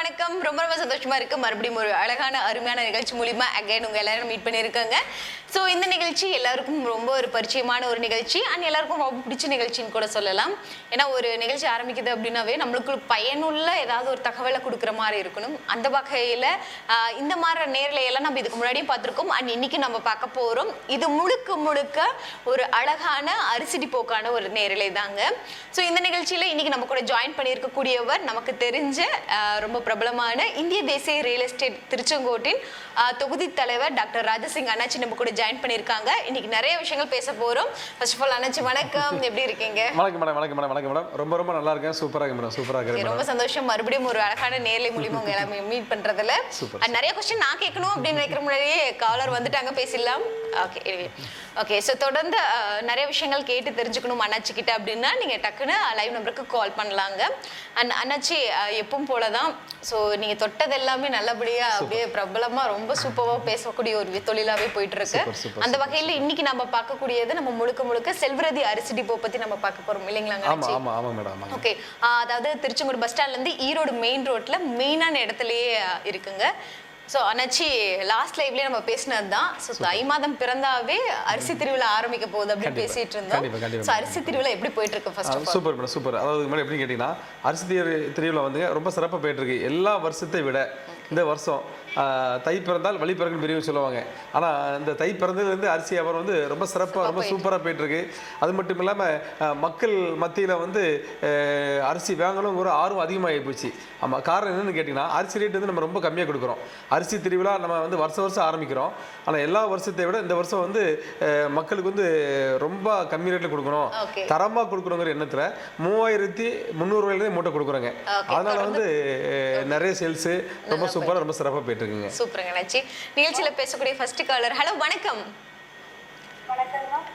வணக்கம். ரொம்ப ரொம்ப சந்தோஷமா இருக்கு. மறுபடியும் ஒரு அழகான அருமையான நிகழ்ச்சி மூலியமா அகைன் உங்க எல்லாரும் மீட் பண்ணியிருக்காங்க. ஸோ இந்த நிகழ்ச்சி எல்லாருக்கும் ரொம்ப ஒரு பரிச்சயமான ஒரு நிகழ்ச்சி அண்ட் எல்லாருக்கும் ரொம்ப பிடிச்ச நிகழ்ச்சின்னு கூட சொல்லலாம். ஏன்னா ஒரு நிகழ்ச்சி ஆரம்பிக்குது அப்படின்னாவே நம்மளுக்கு பயனுள்ள ஏதாவது ஒரு தகவலை கொடுக்குற மாதிரி இருக்கணும். அந்த வகையில் இந்த மாதிரி நேரலையெல்லாம் நம்ம இதுக்கு முன்னாடியும் பார்த்துருக்கோம் அண்ட் இன்னைக்கு நம்ம பார்க்க போகிறோம். இது முழுக்க முழுக்க ஒரு அழகான அரிசி போக்கான ஒரு நேரலை தாங்க. ஸோ இந்த நிகழ்ச்சியில் இன்னைக்கு நம்ம கூட ஜாயின் பண்ணியிருக்கக்கூடியவர் நமக்கு தெரிஞ்ச ரொம்ப பிரபலமான இந்திய தேசிய ரியல் எஸ்டேட் திருச்செங்கோட்டின் தொகுதி தலைவர் டாக்டர் ராஜசிங் அண்ணாச்சி நம்ம கூட ஜாயின் பண்ணியிருக்காங்க. இன்னைக்கு நிறைய விஷயங்கள் பேச போறோம். ஃபர்ஸ்ட் ஆஃப் ஆல் அண்ணாச்சி வணக்கம், எப்படி இருக்கீங்க? வணக்கம் மேடம். வணக்கம் மேடம். வணக்கம் மேடம். ரொம்ப ரொம்ப நல்லா இருக்கேன். சூப்பரா இருக்கு மேடம். சூப்பரா இருக்கு. ரொம்ப சந்தோஷம் மறுபடியும் ஒரு அழகான நேர்லை மூலியமா உங்க எல்லாமே மீட் பண்றதுல. நிறைய क्वेश्चन நான் கேட்கணும் அப்படின்னு நினைக்கிற முன்னாடியே காலர் வந்துட்டாங்க, பேசிடலாம். ஓகே ஸோ தொடர்ந்து நிறைய விஷயங்கள் கேட்டு தெரிஞ்சுக்கணும் அண்ணாச்சி கிட்ட அப்படின்னா நீங்கள் டக்குன்னு லைவ் நம்பருக்கு கால் பண்ணலாங்க. அண்ட் அண்ணாச்சி எப்பவும் போல தான். ஸோ நீங்கள் தொட்டது எல்லாமே நல்லபடியாக அப்படியே பிரபலமாக ரொம்ப சூப்பராக பேசக்கூடிய ஒரு தொழிலாகவே போயிட்டு இருக்கு. அந்த வகையில் இன்னைக்கு நம்ம பார்க்கக்கூடியது நம்ம முழுக்க முழுக்க செல்வரதி அரிசி டிப்போ பற்றி நம்ம பார்க்க போகிறோம் இல்லைங்களாங்க? ஓகே, அதாவது திருச்செங்கோடு பஸ் ஸ்டாண்ட்லேருந்து ஈரோடு மெயின் ரோட்டில் மெயினான இடத்துலையே இருக்குங்க. ஸோ அண்ணாச்சி லாஸ்ட் லைவ்லேயே நம்ம பேசினது தான். ஸோ தை மாதம் பிறந்தாவே அரிசி திருவிழா ஆரம்பிக்க போகுது அப்படின்னு பேசிட்டு இருந்தோம். ஸோ அரிசி திருவிழா எப்படி போயிட்டு இருக்கு? First super madam, super. அதாவது மேடம் எப்படின்னு கேட்டிங்கன்னா அரிசி திருவிழா வந்து ரொம்ப சிறப்பாக போயிட்டு இருக்கு. எல்லா வருஷத்தை விட இந்த வருஷம் தை பிறந்தால் வழி பிறகுன்னு பெரியவங்க சொல்லுவாங்க. ஆனால் இந்த தை பிறந்ததுலேருந்து அரிசி வியாபாரம் வந்து ரொம்ப சிறப்பாக ரொம்ப சூப்பராக போயிட்டுருக்கு. அது மட்டும் இல்லாமல் மக்கள் மத்தியில் வந்து அரிசி வாங்கணுங்கிற ஆர்வம் அதிகமாகி போச்சு. ஆமாம், காரணம் என்னென்னு கேட்டிங்கன்னா அரிசி ரேட் வந்து நம்ம ரொம்ப கம்மியாக கொடுக்குறோம். அரிசி திருவிழா நம்ம வந்து வருஷம் ஆரம்பிக்கிறோம். ஆனால் எல்லா வருஷத்தை விட இந்த வருஷம் வந்து மக்களுக்கு வந்து ரொம்ப கம்மி ரேட்டில் கொடுக்கணும், தரமாக கொடுக்கணுங்கிற எண்ணத்தில் 3300 மூட்டை கொடுக்குறோங்க. அதனால வந்து நிறைய சேல்ஸு ரொம்ப சூப்பராக ரொம்ப சிறப்பாக போயிட்டு இருக்குங்க. சூப்பருங்க அண்ணாச்சி. நிகழ்ச்சியில பேசக்கூடிய ஃபர்ஸ்ட் காலர். ஹலோ, வணக்கம்.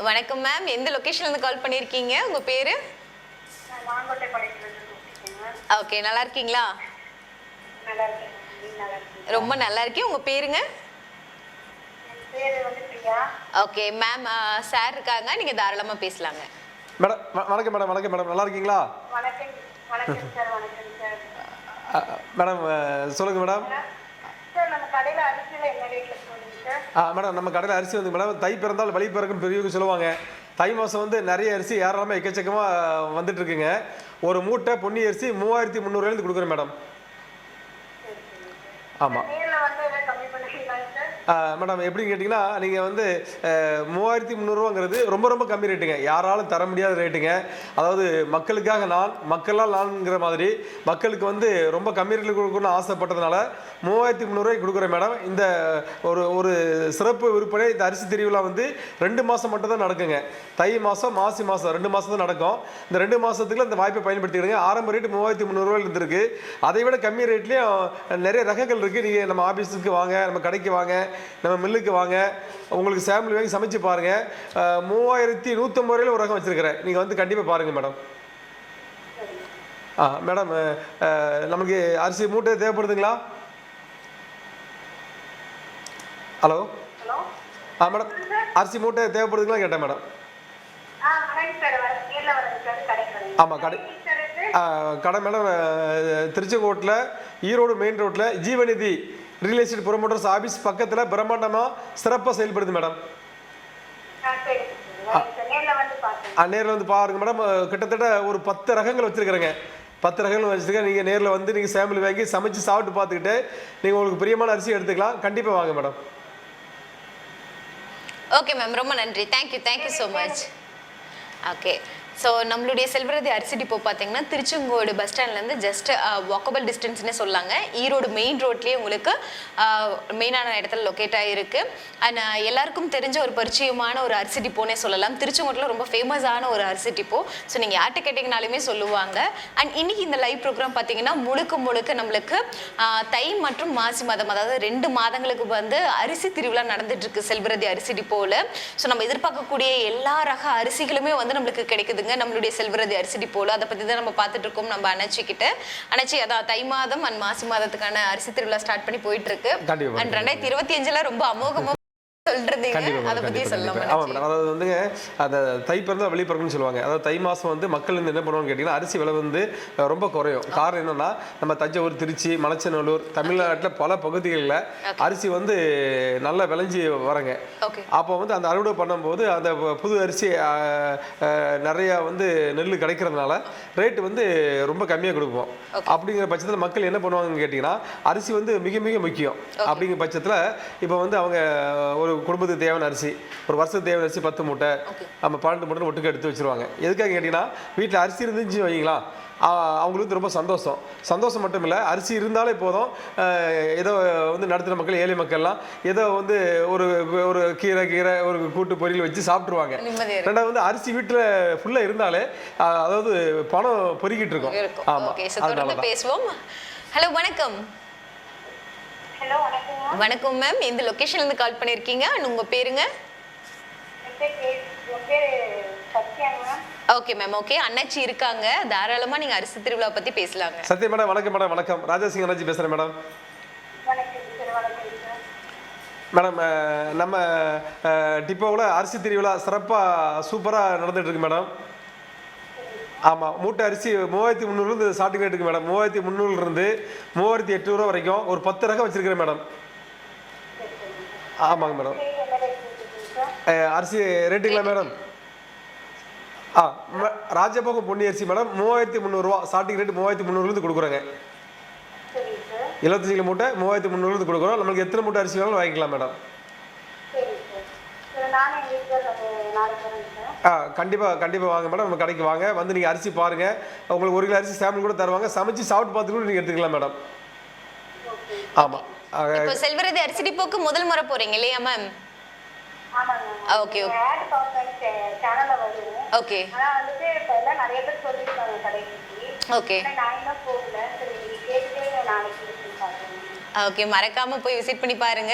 வணக்கம் மேம், எந்த லொகேஷன்ல இருந்து கால் பண்ணிருக்கீங்க? உங்க பேரு? ஓகே, நல்லா இருக்கீங்களா? ரொம்ப நல்லா இருக்கேன். உங்க பேருங்க? ஓகே மேம், சார் இருக்காங்க, நீங்க தாராளமா பேசலாங்க. மேடம் வணக்கம் மேடம். வணக்கம் மேடம், நல்லா இருக்கீங்களா? மேடம் சொல்லுங்க மேடம். மேடம் நம்ம கடையில் அரிசி வந்து மேடம் தை பிறந்தால் வழி பிறக்கும் பெரியவங்க சொல்லுவாங்க. தை மாதம் வந்து நிறைய அரிசி ஏராளமாக எக்கச்சக்கமாக வந்துட்டு இருக்குங்க. ஒரு மூட்டை பொன்னி அரிசி 3300 கொடுக்குறேன் மேடம். ஆமாம் மேடம், எப்படின்னு கேட்டிங்கன்னா நீங்கள் வந்து 3300 ரொம்ப ரொம்ப கம்மி ரேட்டுங்க. யாராலும் தர முடியாத ரேட்டுங்க. அதாவது மக்களுக்காக மக்களால் நான்ங்கிற மாதிரி மக்களுக்கு வந்து ரொம்ப கம்மி ரேட்டில் கொடுக்கணும்னு ஆசைப்பட்டதுனால 3300 கொடுக்குறேன் மேடம். இந்த ஒரு சிறப்பு விற்பனை இந்த அரிசி திருவிழா வந்து 2 மாதம் மட்டும் தான் நடக்குங்க. தை மாதம் மாசி மாதம் 2 மாதம் தான் நடக்கும். இந்த 2 மாதத்துக்குள்ள இந்த வாய்ப்பை பயன்படுத்திக்கிடுங்க. ஆரம்ப ரேட்டு 3300 இருந்திருக்கு. அதை விட கம்மி ரேட்லேயும் நிறைய ரகங்கள் இருக்குது. நீங்கள் நம்ம ஆஃபீஸுக்கு வாங்க, நம்ம கடைக்கு வாங்க, நம்ம மில்லுக்கு வாங்க, உங்களுக்கு சாம்பிள் வாங்கி சமைச்சு பாருங்க. 3150 ஒரு ரகம் வச்சிருக்கிறேன். நீங்கள் வந்து கண்டிப்பாக பாருங்க மேடம். மேடம் நமக்கு அரிசி மூட்டை தேவைப்படுதுங்களா? ஹலோ மேடம், அரிசி மூட்டை தேவைப்படுதுங்களா கேட்டேன் மேடம். ஆமாம், கடை மேடம் திருச்செங்கோட்டில் ஈரோடு மெயின் ரோட்டில் ஜீவநிதி ரியல் எஸ்டேட் ப்ரொமோட்டர்ஸ் ஆஃபீஸ் பக்கத்தில் பிரம்மாண்டமாக சிறப்பாக செயல்படுது மேடம். நேரில் வந்து பாருங்க மேடம். கிட்டத்தட்ட ஒரு 10 ரகங்கள் வச்சுருக்கிறேங்க. 10 ரகங்கள் வச்சுருக்கேன். நீங்கள் நேரில் வந்து நீங்கள் சாம்பிள் வாங்கி சமைச்சு சாப்பிட்டு பார்த்துக்கிட்டு நீங்கள் உங்களுக்கு பிரியமான அரிசி எடுத்துக்கலாம். கண்டிப்பாக வாங்க மேடம். ஓகே மேம், ரொம்ப நன்றி. Thank you so much. Okay, so நம்மளுடைய செல்வரதி அரிசி டிப்போ பார்த்தீங்கன்னா திருச்செங்கோடு பஸ் ஸ்டாண்ட்லேருந்து ஜஸ்ட் வாக்கபிள் டிஸ்டன்ஸ்னே சொல்லாங்க. ஈரோடு மெயின் ரோட்லேயே உங்களுக்கு மெயினான இடத்துல லொக்கேட் ஆகிருக்கு. அண்ட் எல்லாருக்கும் தெரிஞ்ச ஒரு பரிச்சயமான ஒரு அரிசி டிப்போனே சொல்லலாம். திருச்செங்கோட்டில் ரொம்ப ஃபேமஸான ஒரு அரிசி டிப்போ. ஸோ நீங்கள் யார்கிட்ட கேட்டிங்கனாலுமே சொல்லுவாங்க. அண்ட் இன்னைக்கு இந்த லைவ் ப்ரோக்ராம் பார்த்தீங்கன்னா முழுக்க நம்மளுக்கு தை மற்றும் மாசி மாதம், அதாவது 2 மாதங்களுக்கு வந்து அரிசி திருவிழா நடந்துட்டுருக்கு செல்வரதி அரிசி டிப்போவில். ஸோ நம்ம எதிர்பார்க்கக்கூடிய எல்லா ரக அரிசிகளுமே வந்து நம்மளுக்கு கிடைக்குதுங்க நம்மளுடைய செல்வரதி அரிசி டிப்போல. அதை பத்தி தான் நம்ம பார்த்துட்டு இருக்கோம் நம்ம அண்ணாச்சி கிட்ட. அண்ணாச்சி, அதான் தை மாதம் அண்ட் மாசி மாதத்துக்கான அரிசி திருவிழா ஸ்டார்ட் பண்ணி போயிட்டு இருக்கு. அண்ட் 2025ல ரொம்ப அமோகமா சொல்றீங்க, அதை பத்தி சொல்லலாம். ஆமா மேடம், அதாவது வந்துங்க அந்த தை பிறந்தா வெளி பிறக்குன்னு சொல்லுவாங்க. அதாவது தை மாசம் வந்து மக்கள் வந்து என்ன பண்ணுவாங்கன்னு கேட்டீங்கன்னா, அரிசி விலை வந்து ரொம்ப குறையும். காரணம் என்னன்னா, நம்ம தஞ்சாவூர், திருச்சி, மலைச்சநல்லூர், தமிழ்நாட்டில் பல பகுதிகளில் அரிசி வந்து நல்லா விளைஞ்சி வரங்க. அப்போ வந்து அந்த அறுவடை பண்ணும்போது அந்த புது அரிசி நிறைய வந்து நெல் கிடைக்கிறதுனால ரேட்டு வந்து ரொம்ப கம்மியாக கொடுப்போம். அப்படிங்கிற பட்சத்தில் மக்கள் என்ன பண்ணுவாங்கன்னு கேட்டிங்கன்னா, அரிசி வந்து மிக மிக முக்கியம். அப்படிங்கிற பட்சத்தில் இப்போ வந்து அவங்க ஒரு குடும்பத்துக்கு தேவையான அரிசி, ஒரு வருஷத்துக்கு தேவையான அரிசி 10 மூட்டை, நம்ம 12 மூட்டை ஒட்டுக்கு எடுத்து வச்சுருவாங்க. எதுக்காக கேட்டிங்கன்னா, வீட்டில் அரிசி இருந்துச்சு வைங்களா, அவங்களுக்கு ரொம்ப சந்தோஷம் மட்டும் இல்லை, அரிசி இருந்தாலே போதும். ஏதோ வந்து நடுத்தர மக்கள், ஏழை மக்கள்லாம் ஏதோ வந்து ஒரு ஒரு கீரை ஒரு கூட்டு பொரியல் வச்சு சாப்பிட்ருவாங்க. ரெண்டாவது வந்து அரிசி வீட்டில் ஃபுல்லாக இருந்தாலே அதாவது பணம் பொறுக்கிட்டு இருக்கும். ஆமாம், பேசுவோம். ஹலோ, வணக்கம். வணக்கம் மேம், இந்த லொகேஷன்ல இருந்து கால் பண்ணிருக்கீங்க. உங்க பேருங்க? Okay ma'am, okay. அண்ணாச்சி இருக்காங்க, தாராளமா நீங்க அரிசி திருவிழா பத்தி பேசலாங்க. சத்யா மேடம், வணக்கம் மேடம். வணக்கம், ராஜாசிங் அண்ணாச்சி பேசுறேன் மேடம். மேடம், நம்ம டிப்போவில் அரிசி திருவிழா சிறப்பாக சூப்பராக நடந்துட்டு இருக்கு மேடம். ஆமாம், மூட்டை அரிசி 3300 ஸ்டார்டிங் ரேட்டுக்கு மேடம். 3300 3800 வரைக்கும் ஒரு 10 ரகம் வச்சிருக்கிறேன் மேடம். ஆமாங்க மேடம். அரிசி ரேட்டுங்களா மேடம்? ராஜபோகம் பொன்னி அரிசி மேடம் 3300 ஸ்டார்டிங் ரேட்டு. 3300 கொடுக்குறோங்க. 75 கிலோ மூட்டை 3300 கொடுக்குறோம். நம்மளுக்கு எத்தனை மூட்டை அரிசி வேணாலும் வாங்கிக்கலாம் மேடம். கண்டிப்பாக வாங்க மேடம், நம்ம கடைக்கு வாங்க. வந்து நீங்கள் அரிசி பாருங்கள், உங்களுக்கு 1 கிலோ அரிசி சாம்பிள் கூட தருவாங்க. சமைச்சு சாப்பிட்டு பார்த்து கூட நீங்கள் எடுத்துக்கலாம் மேடம். ஆமாம், இப்போ செல்வரதி அரிசி டிப்போக்கு முதல் முறை போறீங்க இல்லையா ma'am? Okay okay okay okay, மறக்காம போய் விசிட் பண்ணி பாருங்க.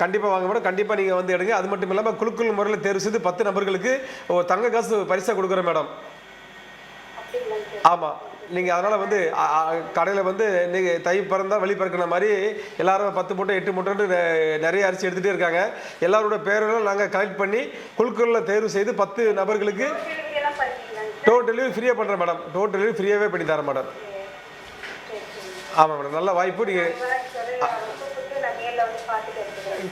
கண்டிப்பா வாங்க மேடம், கண்டிப்பா நீங்க வந்து எடுங்க. அது மட்டும் இல்லாம குழுக்கள் முறையில் தேர்வு செய்து 10 நபர்களுக்கு தங்க காசு பரிசா கொடுக்குறேன் மேடம். ஆமா, நீங்க அதனால வந்து கடையில வந்து நீங்க தை பிறந்தா வெளி பிறக்கிற மாதிரி எல்லாரும் 10 மூட்டை 8 மூட்டைன்னு நிறைய அரிசி எடுத்துட்டே இருக்காங்க. எல்லாரோட பேரெல்லாம் நாங்க கலெக்ட் பண்ணி குழுக்களில் தேர்வு செய்து 10 நபர்களுக்கு டோர் டெலிவரி ஃப்ரீயா பண்றேன் மேடம். டோர் டெலிவரி ஃப்ரீயாவே பண்ணி தரேன் மேடம். ஆமாம் மேடம், நல்ல வாய்ப்பு. நீங்கள்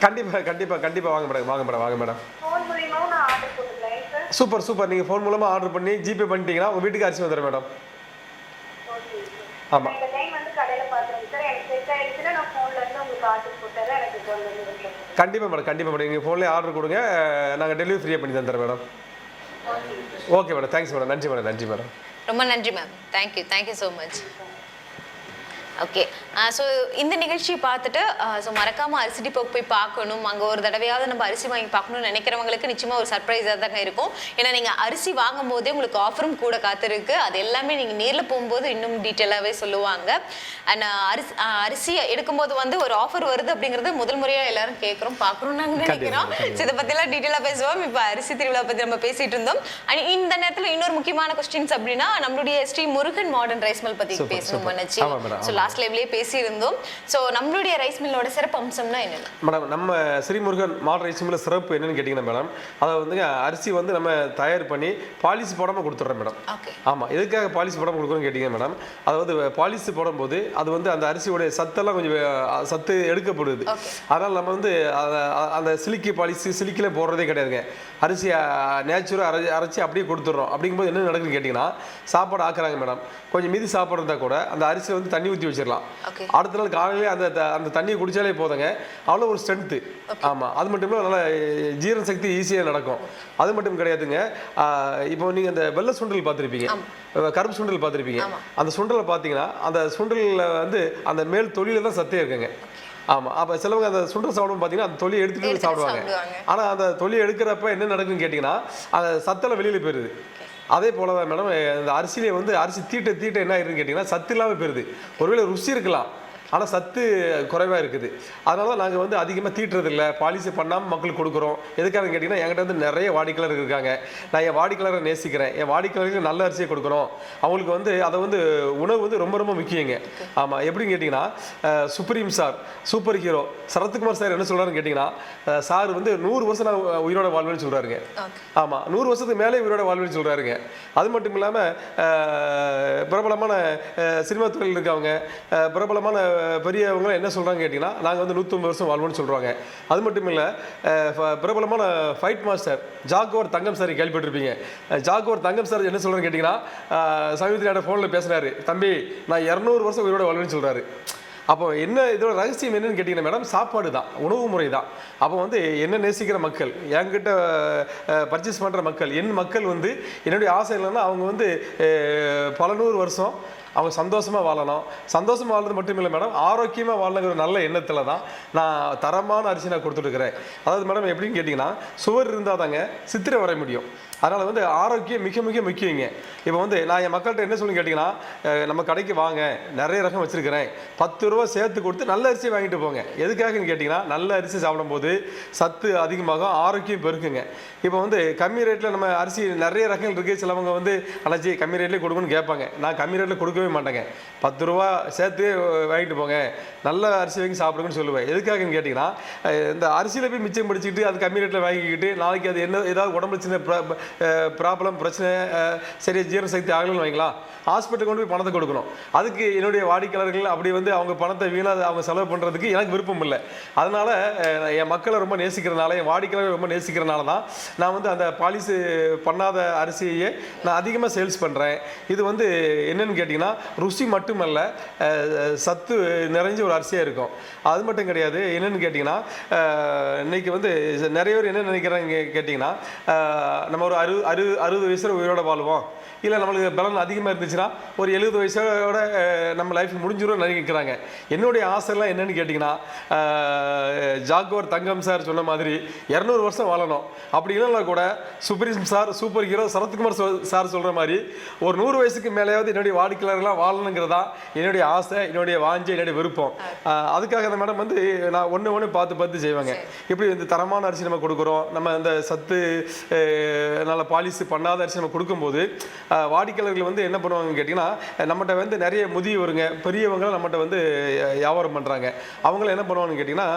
கண்டிப்பாக வாங்க மேடம். சூப்பர். நீங்கள் ஃபோன் மூலமாக ஆர்டர் பண்ணி ஜிபே பண்ணிட்டீங்கன்னா உங்கள் வீட்டுக்கு அரிசி வந்துடும் மேடம். ஆமாம், கண்டிப்பாக மேடம். நீங்கள் ஃபோன்லேயே ஆர்டர் கொடுங்க, நாங்கள் டெலிவரி ஃப்ரீயாக பண்ணி தந்துடுறோம் madam. Okay madam, thanks madam. நன்றி மேடம். ரொம்ப நன்றி ma'am. Thank you so much. Okay, so இந்த நிகழ்ச்சியை பார்த்துட்டு ஸோ மறக்காமல் அரிசி டிப்போக்கு போய் பார்க்கணும். அங்கே ஒரு தடவையாவது நம்ம அரிசி வாங்கி பார்க்கணும்னு நினைக்கிறவங்களுக்கு நிச்சயமாக ஒரு சர்ப்ரைஸாக தாங்க இருக்கும். ஏன்னா நீங்கள் அரிசி வாங்கும் போதே உங்களுக்கு ஆஃபரும் கூட காத்திருக்கு. அது எல்லாமே நீங்கள் நேரில் போகும்போது இன்னும் டீட்டெயிலாகவே சொல்லுவாங்க. அண்ட் அரிசி எடுக்கும்போது வந்து ஒரு ஆஃபர் வருது அப்படிங்கிறது முதல் முறையாக எல்லாரும் பார்க்குறோம் நாங்கள் நினைக்கிறோம். ஸோ இதை பற்றிலாம் டீட்டெயிலாக பேசுவோம். இப்போ அரிசி திருவிழா பற்றி நம்ம பேசிகிட்டு இருந்தோம். அண்ட் இந்த நேரத்தில் இன்னொரு முக்கியமான கொஸ்டின்ஸ் அப்படின்னா, நம்மளுடைய Shri Murugan modern rice mill பற்றி பேசணும் நினைச்சு. ஸோ லாஸ்ட் லைவ்லேயே பேசியிருந்தோம். ஸோ நம்மளுடைய ரைஸ் மில்லோட சிறப்பு அம்சம்னா என்ன மேடம்? நம்ம ஸ்ரீமுருகன் மாடர்ன் ரைஸ் மில்ல சிறப்பு என்னன்னு கேட்டிங்கன்னா மேடம், அதை வந்து அரிசி வந்து நம்ம தயார் பண்ணி பாலிசி போடாமல் கொடுத்துட்றோம் மேடம். ஆமாம், எதுக்காக பாலிசி போடாமல் கொடுக்குறோன்னு கேட்டிங்க மேடம், அதாவது பாலிசி போடும்போது அது வந்து அந்த அரிசியோடைய சத்தெல்லாம் கொஞ்சம் சத்து எடுக்கப்படுது. அதனால் நம்ம வந்து அந்த சிலிக்கில் போடுறதே கிடையாதுங்க. அரிசி நேச்சுராக அரைச்சி அப்படியே கொடுத்துட்றோம். அப்படிங்கும்போது என்ன நடக்குதுன்னு கேட்டிங்கன்னா, சாப்பாடு ஆக்குறாங்க மேடம், கொஞ்சம் மீதி சாப்பாடு இருந்தால் கூட அந்த அரிசியை வந்து தண்ணி ஊற்றி வச்சிடலாம். அடுத்த நாள் காலையிலே அந்த தண்ணியை குடித்தாலே போதுங்க, அவ்வளோ ஒரு ஸ்ட்ரென்த்து. ஆமாம், அது மட்டும் இல்லை, நல்லா ஜீரண சக்தி ஈஸியாக நடக்கும். அது மட்டும் கிடையாதுங்க, இப்போ நீங்கள் அந்த வெள்ளை சுண்டல் பார்த்துருப்பீங்க, கருப்பு சுண்டல் பார்த்துருப்பீங்க. அந்த சுண்டலை பார்த்தீங்கன்னா அந்த சுண்டலில் வந்து அந்த மேல் தொழில தான் சத்தே இருக்குங்க. ஆமாம், அப்போ சிலவங்க அந்த சுண்டல் சாப்பிடும் பார்த்தீங்கன்னா அந்த தொழியை எடுத்துகிட்டு சாப்பிடுவாங்க. ஆனால் அந்த தொழியை எடுக்கிறப்ப என்ன நடக்குன்னு கேட்டிங்கன்னா, அந்த சத்தெல்லாம் வெளியில் போயிடுது. அதே போல மேடம், இந்த அரிசியிலே வந்து அரிசி தீட்ட என்ன ஆயிருக்குன்னு கேட்டிங்கன்னா சத்து இல்லாமல் போயிருது. ஒருவேளை ருசி இருக்கலாம், ஆனால் சத்து குறைவாக இருக்குது. அதனால தான் நாங்கள் வந்து அதிகமாக தீட்டுறதில்லை, பாலிசி பண்ணாமல் மக்களுக்கு கொடுக்குறோம். எதுக்காக கேட்டிங்கன்னா என்கிட்ட வந்து நிறைய வாடிக்கையாளர்கள் இருக்காங்க. நான் என் வாடிக்கையாளரை நேசிக்கிறேன். என் வாடிக்கையாளர்களுக்கு நல்ல அரிசியை கொடுக்குறோம். அவங்களுக்கு வந்து அதை வந்து உணவு வந்து ரொம்ப ரொம்ப முக்கியங்க. ஆமாம், எப்படின்னு கேட்டிங்கன்னா supreme sir, super hero Sarathkumar sir என்ன சொல்கிறாருன்னு கேட்டிங்கன்னா, சார் வந்து 100 வருஷம் நான் உயிரோட வாழ்வேன்னு சொல்கிறாருங்க. ஆமாம், 100 வருஷத்துக்கு மேலே உயிரோட வாழ்வேன்னு சொல்கிறாருங்க. அது மட்டும் இல்லாமல் பிரபலமான சினிமா துறையில் இருக்கவங்க, பிரபலமான பெரியவங்க என்ன சொல்கிறாங்க கேட்டிங்கன்னா, நாங்கள் வந்து 150 வருஷம் வாழ்வோன்னு சொல்கிறாங்க. அது மட்டும் இல்லை, பிரபலமான ஃபைட் மாஸ்டர் ஜாக்குவர் தங்கம் சார் கேள்விப்பட்டிருப்பீங்க. ஜாக்குவர் தங்கம் சார் என்ன சொல்கிறான்னு கேட்டிங்கன்னா, சமீபத்தில் ஃபோனில் பேசுகிறாரு, தம்பி நான் 200 வருஷம் உயிரோட வாழ்வேன்னு சொல்கிறாரு. அப்போ என்ன இதோட ரகசியம் என்னன்னு கேட்டிங்கன்னா மேடம், சாப்பாடு தான், உணவு முறை தான். அப்போ வந்து என்ன நேசிக்கிற மக்கள், என்கிட்ட பர்ச்சேஸ் பண்ணுற மக்கள், என் மக்கள் வந்து என்னுடைய ஆசை இல்லைன்னா அவங்க வந்து பல 100 வருஷம் அவங்க சந்தோஷமாக வாழணும். சந்தோஷமாக வாழ்றது மட்டும் இல்லை மேடம், ஆரோக்கியமாக வாழணுங்கிற நல்ல எண்ணத்தில் தான் நான் தரமான அரிசி நான் கொடுத்துட்டுருக்கிறேன். அதாவது மேடம் எப்படின்னு கேட்டிங்கன்னா, சுவர் இருந்தால் தாங்க சித்திரை வரைய முடியும். அதனால் வந்து ஆரோக்கியம் மிக மிக முக்கியங்க. இப்போ வந்து நான் என் மக்கள்கிட்ட என்ன சொல்லி கேட்டிங்கன்னா, நம்ம கடைக்கு வாங்க, நிறைய ரகம் வச்சுருக்கிறேன், 10 ரூபா சேர்த்து கொடுத்து நல்ல அரிசி வாங்கிட்டு போங்க. எதுக்காகன்னு கேட்டிங்கன்னா, நல்ல அரிசி சாப்பிடும்போது சத்து அதிகமாகும், ஆரோக்கியம் பெருக்குங்க. இப்போ வந்து கம்மி ரேட்டில் நம்ம அரிசி நிறைய ரகங்கள் இருக்குது. சிலவங்க வந்து அலர்ஜி கம்மி ரேட்லேயே கொடுக்கணும்னு கேட்பாங்க. நான் கம்மி ரேட்டில் கொடுக்கவே மாட்டேங்க. 10 ரூபா சேர்த்து வாங்கிட்டு போங்க, நல்ல அரிசி வாங்கி சாப்பிடுங்கன்னு சொல்லுவேன். எதுக்காகன்னு கேட்டிங்கன்னா, இந்த அரிசியில் போய் மிச்சம் பிடிச்சிக்கிட்டு அது கம்மி ரேட்டில் வாங்கிக்கிட்டு நாளைக்கு அது என்ன ஏதாவது உடம்புல சின்ன ப்ராப்ளம் பிரச்சனை, சரி ஜீரண சக்தி ஆகலன்னு வைங்களா, ஹாஸ்பிட்டல் கொண்டு போய் பணத்தை கொடுக்கணும். அதுக்கு என்னுடைய வாடிக்கையாளர்கள் அப்படி வந்து அவங்க பணத்தை வீணாக அவங்க செலவு பண்ணுறதுக்கு எனக்கு விருப்பம் இல்லை. அதனால் என் மக்களை ரொம்ப நேசிக்கிறனால, என் வாடிக்கையாளர்கள் ரொம்ப நேசிக்கிறனால தான் நான் வந்து அந்த பாலிசி பண்ணாத அரிசியை நான் அதிகமாக சேல்ஸ் பண்ணுறேன். இது வந்து என்னன்னு கேட்டிங்கன்னா, ருசி மட்டுமல்ல, சத்து நிறைஞ்ச ஒரு அரிசியாக இருக்கும். அது மட்டும் கிடையாது. என்னன்னு கேட்டிங்கன்னா, இன்னைக்கு வந்து நிறைய பேர் என்ன நினைக்கிறாங்க கேட்டிங்கன்னா, நம்ம ஒரு 60 வயசில் உயிரோட வாழ்வோம், இல்லை நம்மளுக்கு பலன் அதிகமாக இருந்துச்சுன்னா ஒரு 70 வயசோட நம்ம லைஃப் முடிஞ்சிடும் நினைக்கிறாங்க. என்னுடைய ஆசைலாம் என்னன்னு கேட்டிங்கன்னா, ஜாக்குவர் தங்கம் சார் சொன்ன மாதிரி 200 வருஷம் வாழணும். அப்படி இல்லைன்னா கூட supreme sir, super hero Sarathkumar sir சொல்கிற மாதிரி ஒரு 100 வயசுக்கு மேலேயாவது என்னுடைய வாடிக்கையாளர்கள்லாம் வாழணுங்கிறதா என்னுடைய ஆசை, என்னுடைய வாஞ்சை, என்னுடைய விருப்பம். அதுக்காக அந்த மேடம் வந்து நான் ஒன்று பார்த்து செய்வாங்க. இப்படி இந்த தரமான அரிசி நம்ம கொடுக்குறோம், நம்ம இந்த சத்து நல்ல பாலிசி பண்ணாத அரிசி நம்ம கொடுக்கும்போது வாடிக்கையாளர்கள் வந்து என்ன பண்ணுவாங்கன்னு கேட்டிங்கன்னா, நம்மகிட்ட வந்து நிறைய முதியவருங்க பெரியவங்க நம்மகிட்ட வந்து வியாபாரம் பண்ணுறாங்க. அவங்கள என்ன பண்ணுவாங்கன்னு கேட்டிங்கன்னா,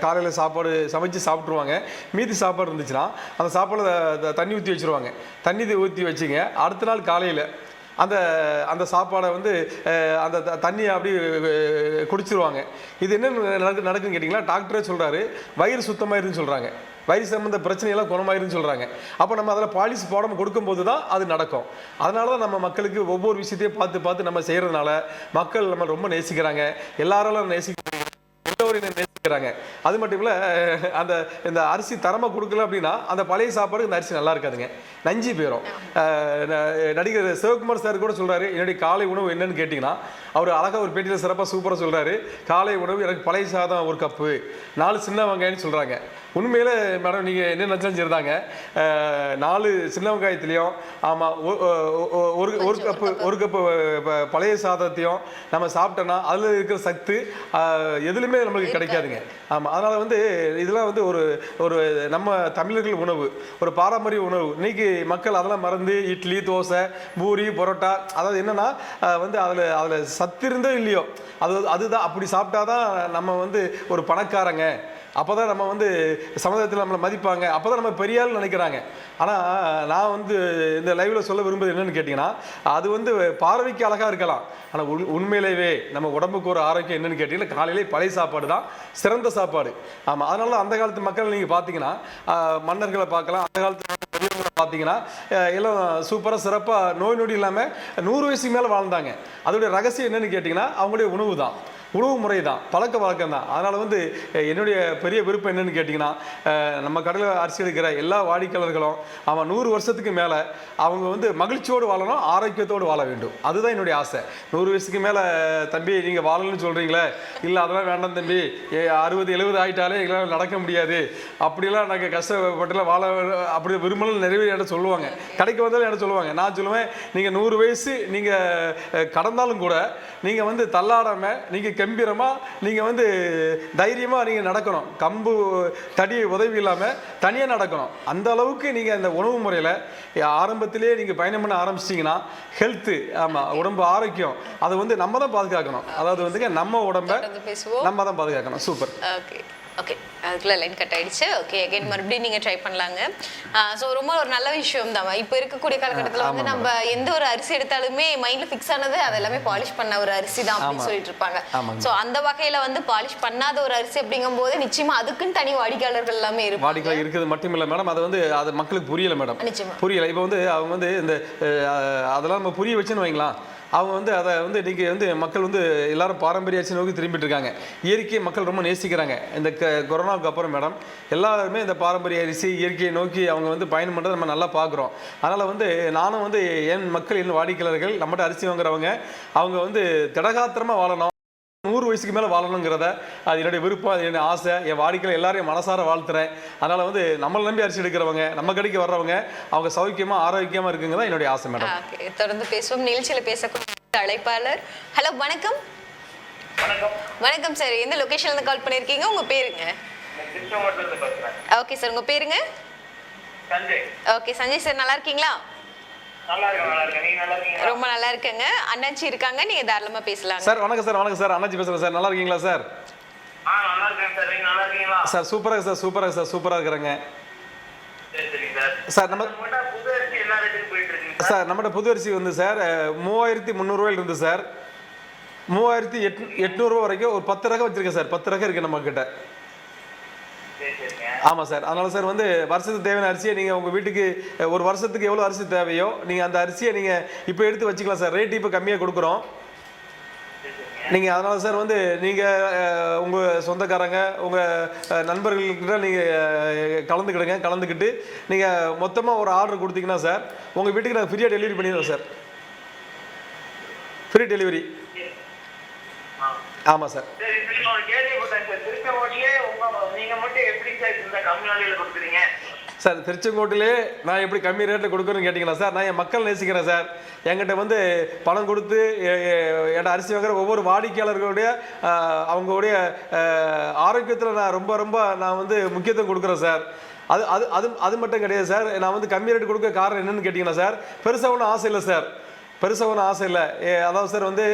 காலையில் சாப்பாடு சமைச்சு சாப்பிட்ருவாங்க. மீதி சாப்பாடு இருந்துச்சுன்னா அந்த சாப்பாடு தண்ணி ஊற்றி வச்சுருவாங்க. தண்ணி ஊற்றி வச்சுங்க, அடுத்த நாள் காலையில் அந்த சாப்பாடை வந்து அந்த தண்ணியை அப்படி குடிச்சிருவாங்க. இது என்ன நடக்குன்னு கேட்டிங்கன்னா, டாக்டரே சொல்கிறாரு வயிறு சுத்தமாயிருன்னு சொல்கிறாங்க, வயிறு சம்பந்த பிரச்சனையெல்லாம் குணமாயிருன்னு சொல்கிறாங்க. அப்போ நம்ம அதில் பாலிசி போடாமல் கொடுக்கும்போது தான் அது நடக்கும். அதனால தான் நம்ம மக்களுக்கு ஒவ்வொரு விஷயத்தையும் பார்த்து நம்ம செய்கிறதுனால மக்கள் நம்ம ரொம்ப நேசிக்கிறாங்க. எல்லாராலும் நேசிக்கிறாங்க. அது மட்டும் இல்லை, இந்த அரிசி தரமாக கொடுக்கல அப்படின்னா அந்த பழைய சாப்பாடு இந்த அரிசி நல்லா இருக்காதுங்க, நஞ்சி போயிடும். நடிகர் சிவகுமார் சார் கூட சொல்கிறாரு, என்னுடைய காலை உணவு என்னன்னு கேட்டிங்கன்னா, அவர் அழகாக ஒரு பேட்டியில் சிறப்பாக சூப்பராக சொல்கிறாரு, காலை உணவு எனக்கு பழைய சாதம் 1 கப்பு, 4 சின்ன வெங்காயம்னு சொல்கிறாங்க. உண்மையிலே மேடம் நீங்கள் என்ன நினச்சாலும் சரிதாங்க, 4 சின்ன வெங்காயத்துலேயும் ஆமாம் ஒரு கப்பு பழைய சாதத்தையும் நம்ம சாப்பிட்டோன்னா அதில் இருக்கிற சத்து எதுலையுமே நம்மளுக்கு கிடைக்காதுங்க. ஆமாம், அதனால் வந்து இதெல்லாம் வந்து ஒரு நம்ம தமிழர்கள் உணவு, ஒரு பாரம்பரிய உணவு. இன்னைக்கு மக்கள் அதெல்லாம் மறந்து இட்லி, தோசை, பூரி, பரோட்டா, அதாவது என்னென்னா வந்து அதில் சத்து இருந்தோ இல்லையோ அதுதான் அப்படி சாப்பிட்டா தான் நம்ம வந்து ஒரு பணக்காரங்க, அப்போ தான் நம்ம வந்து சமுதாயத்தில் நம்மளை மதிப்பாங்க, அப்போ தான் நம்ம பெரியாள்னு நினைக்கிறாங்க. ஆனால் நான் வந்து இந்த லைவில் சொல்ல விரும்புவது என்னென்னு கேட்டிங்கன்னா, அது வந்து பார்வைக்கு அழகாக இருக்கலாம், ஆனால் உண்மையிலேயே நம்ம உடம்புக்கு ஒரு ஆரோக்கியம் என்னென்னு கேட்டிங்கன்னா, காலையிலே பழைய சாப்பாடு தான் சிறந்த சாப்பாடு. ஆமாம், அதனால தான் அந்த காலத்து மக்கள் நீங்கள் பார்த்தீங்கன்னா, மன்னர்களை பார்க்கலாம், அந்த காலத்து பெரியவங்களை பார்த்தீங்கன்னா எல்லாம் சூப்பராக சிறப்பாக நோய் நொடி இல்லாமல் 100 வயசுக்கு மேலே வாழ்ந்தாங்க. அதோடைய ரகசியம் என்னென்னு கேட்டிங்கன்னா, அவங்களுடைய உணவு தான், உணவு முறை தான், பழக்க வழக்கம் தான். அதனால் வந்து என்னுடைய பெரிய விருப்பம் என்னென்னு கேட்டிங்கன்னா, நம்ம கடையில் அரிசி எடுக்கிற எல்லா வாடிக்கையாளர்களும் அவன் 100 வருஷத்துக்கு மேலே அவங்க வந்து மகிழ்ச்சியோடு வாழணும், ஆரோக்கியத்தோடு வாழ வேண்டும். அதுதான் என்னுடைய ஆசை. 100 வயசுக்கு மேலே தம்பி நீங்கள் வாழணும்னு சொல்கிறீங்களே, இல்லை அதெல்லாம் வேண்டாம் தம்பி, 60 70 ஆகிட்டாலே எங்களால் நடக்க முடியாது, அப்படிலாம் நாங்கள் கஷ்டப்பட்டுலாம் வாழ அப்படி விரும்பணும் நிறைய இடம் சொல்லுவாங்க. கடைக்கு வந்தாலும் இடம் சொல்லுவாங்க. நான் சொல்லுவேன், நீங்கள் 100 வயசு நீங்கள் கடந்தாலும் கூட நீங்கள் வந்து தள்ளாடாமல் நீங்கள் கம்பீரமாக நீங்கள் வந்து தைரியமாக நீங்கள் நடக்கணும். கம்பு தடி உதவி இல்லாமல் தனியாக நடக்கணும். அந்த அளவுக்கு நீங்கள் அந்த உணவு முறையில் ஆரம்பத்திலே நீங்கள் பயணம் பண்ண ஆரம்பிச்சிட்டிங்கன்னா ஹெல்த்து, ஆமாம், உடம்பு ஆரோக்கியம், அதை வந்து நம்ம தான் பாதுகாக்கணும். அதாவது வந்துங்க நம்ம உடம்பை நம்ம தான் பாதுகாக்கணும். சூப்பர். ஓகே ஓகே, அதுக்குள்ள லைன் கட் ஆயிடுச்சு. ஓகே, அகைன் மறுபடியும் நீங்க ட்ரை பண்ணலாங்க. ஸோ ரொம்ப ஒரு நல்ல விஷயம் தான். இப்போ இருக்கக்கூடிய காலகட்டத்தில் வந்து நம்ம எந்த ஒரு அரிசி எடுத்தாலுமே மைண்ட்ல ஃபிக்ஸ் ஆனது அது எல்லாமே பாலிஷ் பண்ண ஒரு அரிசி தான் அப்படின்னு சொல்லிட்டு இருப்பாங்க. ஸோ அந்த வகையில வந்து பாலிஷ் பண்ணாத ஒரு அரிசி அப்படிங்கும் போது நிச்சயமா அதுக்குன்னு தனி வாடிக்கையாளர்கள் எல்லாமே இருக்கும். வாடிக்கையாளர் இருக்குது மட்டும் இல்லை மேடம், அது வந்து அது மக்களுக்கு புரியல மேடம், புரியல. இப்போ வந்து அவங்க வந்து இந்த அதெல்லாம் நம்ம புரிய வச்சுன்னு வைங்களா, அவங்க வந்து அதை வந்து இன்றைக்கி வந்து மக்கள் வந்து எல்லாரும் பாரம்பரிய அரிசி நோக்கி திரும்பிட்டு இருக்காங்க. இயற்கையை மக்கள் ரொம்ப நேசிக்கிறாங்க. இந்த கொரோனாவுக்கு அப்புறம் மேடம் எல்லாருமே இந்த பாரம்பரிய அரிசி இயற்கையை நோக்கி அவங்க வந்து பயணம் பண்ணுறதை நம்ம நல்லா பார்க்குறோம். அதனால் வந்து நானும் வந்து என் மக்கள், என் வாடிக்கையாளர்கள், நம்மகிட்ட அரிசி வாங்குறவங்க அவங்க வந்து திடகாத்திரமாக வாழணும், 100 வயசுக்கு மேலே வாழணுங்கிறத அது என்னுடைய விருப்பம், அது என்னுடைய ஆசை. என் வாடிக்கையில் எல்லாரையும் மனசார வாழ்த்துறேன். அதனால் வந்து நம்மளை நம்பி அரிசி எடுக்கிறவங்க, நம்ம கடைக்கு வர்றவங்க அவங்க சௌக்கியமாக ஆரோக்கியமாக இருக்குங்கிறதா என்னுடைய ஆசை மேடம். தொடர்ந்து பேசுவோம். நிகழ்ச்சியில் பேசக்கூடிய அழைப்பாளர். ஹலோ, வணக்கம். வணக்கம் சார், எந்த லொகேஷன்ல கால் பண்ணியிருக்கீங்க? உங்க பேருங்க? ஓகே சார், உங்க பேருங்க? ஓகே சஞ்சய் சார், நல்லா இருக்கீங்களா? ரொம்ப நல்லா இருக்கேங்க. அண்ணாச்சி இருக்காங்க, நீங்க தாராளமா பேசலாம் சார். வணக்கம் சார். வணக்கம் சார், அண்ணாச்சி பேசுறேன் சார். நல்லா இருக்கீங்களா சார்? சார் சூப்பராக சார், சூப்பராக சார், சூப்பராக இருக்கிறேங்க சார். நம்மகிட்ட புது அரிசி வந்து சார் 3300 ரூபாயில இருந்து சார் 3800 ரூபா வரைக்கும் ஒரு 10 ரகம் வச்சிருக்கேன் சார். 10 ரகம் இருக்கு நம்ம கிட்ட. ஆமாம் சார். அதனால சார் வந்து வருஷத்துக்கு தேவையான அரிசியை நீங்கள் உங்கள் வீட்டுக்கு ஒரு வருஷத்துக்கு எவ்வளோ அரிசி தேவையோ நீங்கள் அந்த அரிசியை நீங்கள் இப்போ எடுத்து வச்சுக்கலாம் சார். ரேட்டு இப்போ கம்மியாக கொடுக்குறோம் நீங்கள். அதனால் சார் வந்து நீங்கள் உங்கள் சொந்தக்காரங்க, உங்கள் நண்பர்கள்கிட்ட நீங்கள் கலந்துக்கிட்டு நீங்கள் மொத்தமாக ஒரு ஆர்டர் கொடுத்தீங்கன்னா சார் உங்கள் வீட்டுக்கு நாங்கள் ஃப்ரீயாக டெலிவரி பண்ணிடுவோம் சார். Free delivery. ஆமாம் சார். சார் திருச்செங்கோட்டிலே நான் எப்படி கம்மி ரேட்டில் கொடுக்குறேன்னு கேட்டிங்கன்னா சார், நான் என் மக்கள் நேசிக்கிறேன் சார். என்கிட்ட வந்து பணம் கொடுத்து என்கிட்ட அரிசி வாங்குற ஒவ்வொரு வாடிக்கையாளர்களுடைய அவங்களுடைய ஆரோக்கியத்தில் நான் ரொம்ப நான் வந்து முக்கியத்துவம் கொடுக்குறேன் சார். அது மட்டும் கிடையாது சார். நான் வந்து கம்மி ரேட்டு கொடுக்க காரணம் என்னன்னு கேட்டிங்கன்னா சார், பெருசாக ஒன்றும் ஆசை இல்லை சார். பெருசாக ஒன்றும் ஆசை இல்லை. அதாவது சார் வந்து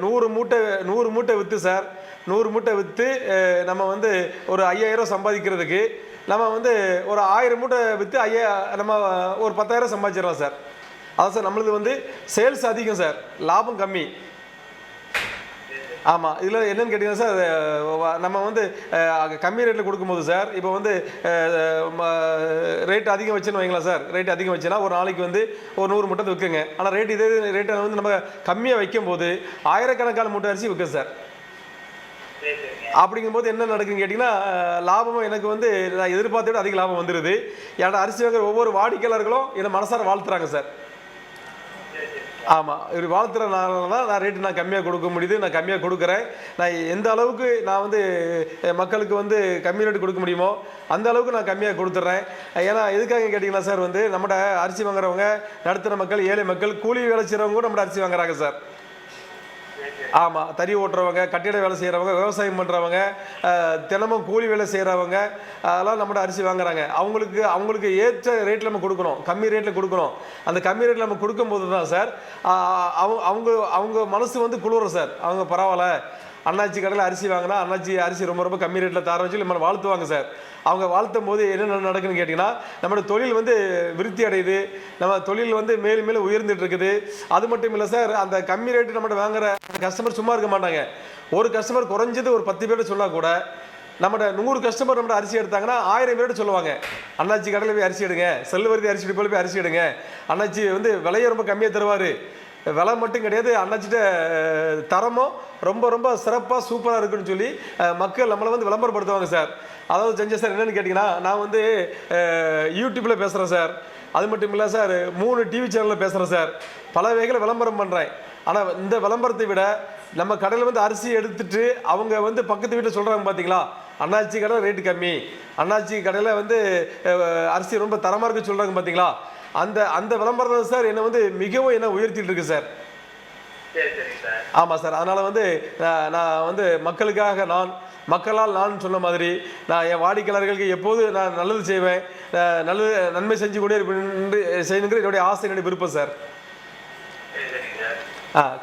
100 மூட்டை விற்று சார், 100 மூட்டை விற்று நம்ம வந்து ஒரு 5000 சம்பாதிக்கிறதுக்கு நம்ம வந்து ஒரு 1000 மூட்டை விற்று நம்ம ஒரு 10,000 சம்பாதிச்சிடலாம் சார். அதான் சார் நம்மளது வந்து சேல்ஸ் அதிகம் சார், லாபம் கம்மி. ஆமாம். இதில் என்னென்னு கேட்டிங்கன்னா சார், நம்ம வந்து கம்மி ரேட்டில் கொடுக்கும்போது சார், இப்போ வந்து ரேட் அதிகம் வச்சுன்னு வைங்களா சார். ரேட் அதிகம் வச்சுன்னா ஒரு நாளைக்கு வந்து ஒரு 100 மூட்டை விற்குங்க. ஆனால் இதே ரேட்டை வந்து நம்ம கம்மியாக வைக்கும்போது ஆயிரக்கணக்கான மூட்டை அரிசி விற்கும் சார். அப்படிங்கும்போது என்ன நடக்குன்னு கேட்டிங்கன்னா, லாபமும் எனக்கு வந்து நான் எதிர்பார்த்த விட அதிக லாபம் வந்துடுது. என்னோட அரிசி வாங்குற ஒவ்வொரு வாடிக்கையாளர்களும் என்னை மனசார வாழ்த்துறாங்க சார். ஆமாம், இப்படி வாழ்த்துறதுனால தான் நான் ரேட்டு நான் கம்மியாக கொடுக்க முடியுது. நான் கம்மியாக கொடுக்குறேன். நான் எந்த அளவுக்கு நான் வந்து மக்களுக்கு வந்து கம்மி ரேட்டு கொடுக்க முடியுமோ அந்த அளவுக்கு நான் கம்மியாக கொடுத்துட்றேன். ஏன்னா எதுக்காக கேட்டிங்கன்னா சார், வந்து நம்மகிட்ட அரிசி வாங்குறவங்க நடுத்தர மக்கள், ஏழை மக்கள், கூலி வேலை செய்கிறவங்க கூட நம்மகிட்ட அரிசி வாங்குறாங்க சார். ஆமாம், தறி ஓட்டுறவங்க, கட்டிட வேலை செய்கிறவங்க, விவசாயம் பண்ணுறவங்க, தினமும் கூலி வேலை செய்கிறவங்க, அதெல்லாம் நம்மகிட்ட அரிசி வாங்குறாங்க. அவங்களுக்கு ஏற்ற ரேட்டில் நம்ம கொடுக்கணும், கம்மி ரேட்டில் கொடுக்கணும். அந்த கம்மி ரேட்டில் நம்ம கொடுக்கும்போது தான் சார் அவங்க மனசு வந்து குளிரும் சார். அவங்க பரவாயில்ல, அண்ணாச்சி கடையில் அரிசி வாங்கினா அண்ணாச்சி அரிசி ரொம்ப கம்மி ரேட்டில் தர வச்சு நம்ம வாழ்த்துவாங்க சார். அவங்க வாழ்த்தும் போது என்ன நடக்குன்னு கேட்டிங்கன்னா, நம்மளோட தொழில் வந்து விருத்தி அடையுது, நம்ம தொழில் வந்து மேலும் மேலும் உயர்ந்துட்டு இருக்குது. அது மட்டும் இல்லை சார், அந்த கம்மி ரேட்டு நம்மகிட்ட வாங்குற கஸ்டமர் சும்மா இருக்க மாட்டாங்க. ஒரு கஸ்டமர் குறைஞ்சது ஒரு 10 பேர்கிட்ட சொன்னால் கூட நம்மகிட்ட 100 கஸ்டமர் நம்மகிட்ட அரிசி எடுத்தாங்கன்னா 1000 பேர்கிட்ட சொல்லுவாங்க, அண்ணாச்சி கடையில் போய் அரிசி எடுங்க, செல்லுவர்த்தி அரிசி போய் அரிசி எடுங்க, அண்ணாச்சி வந்து விலையை ரொம்ப கம்மியாக தருவார். விலை மட்டும் கிடையாது, அண்ணாச்சிட்ட தரமும் ரொம்ப சிறப்பாக சூப்பராக இருக்குன்னு சொல்லி மக்கள் நம்மளை வந்து விளம்பரப்படுத்துவாங்க சார். அதாவது செஞ்ச சார் என்னென்னு கேட்டிங்கன்னா, நான் வந்து யூடியூப்பில் பேசுகிறேன் சார். அது மட்டும் இல்லை சார், 3 டிவி சேனலில் பேசுகிறேன் சார். பல வகையில் விளம்பரம் பண்ணுறேன். ஆனால் இந்த விளம்பரத்தை விட நம்ம கடையில் வந்து அரிசி எடுத்துட்டு அவங்க வந்து பக்கத்து வீட்டில் சொல்கிறாங்க பார்த்தீங்களா, அண்ணாச்சி கடையில் ரேட்டு கம்மி, அண்ணாச்சி கடையில் வந்து அரிசி ரொம்ப தரமாக இருக்குன்னு சொல்கிறாங்க பார்த்தீங்களா, அந்த விளம்பரம் தான் சார் என்னை வந்து மிகவும் உயர்த்திட்டு இருக்கு சார். சரி சரி சார். ஆமாம் சார். அதனால் வந்து நான் வந்து மக்களுக்காக நான், மக்களால் நான் சொன்ன மாதிரி நான் என் வாடிக்கையாளர்களுக்கு எப்போது நான் நல்லது செய்வேன், நல்லது நன்மை செஞ்சு கொண்டே இருப்பேன் செய்யணுங்கிற என்னுடைய ஆசை, என்னுடைய விருப்பம் சார். சரி சரி சார்.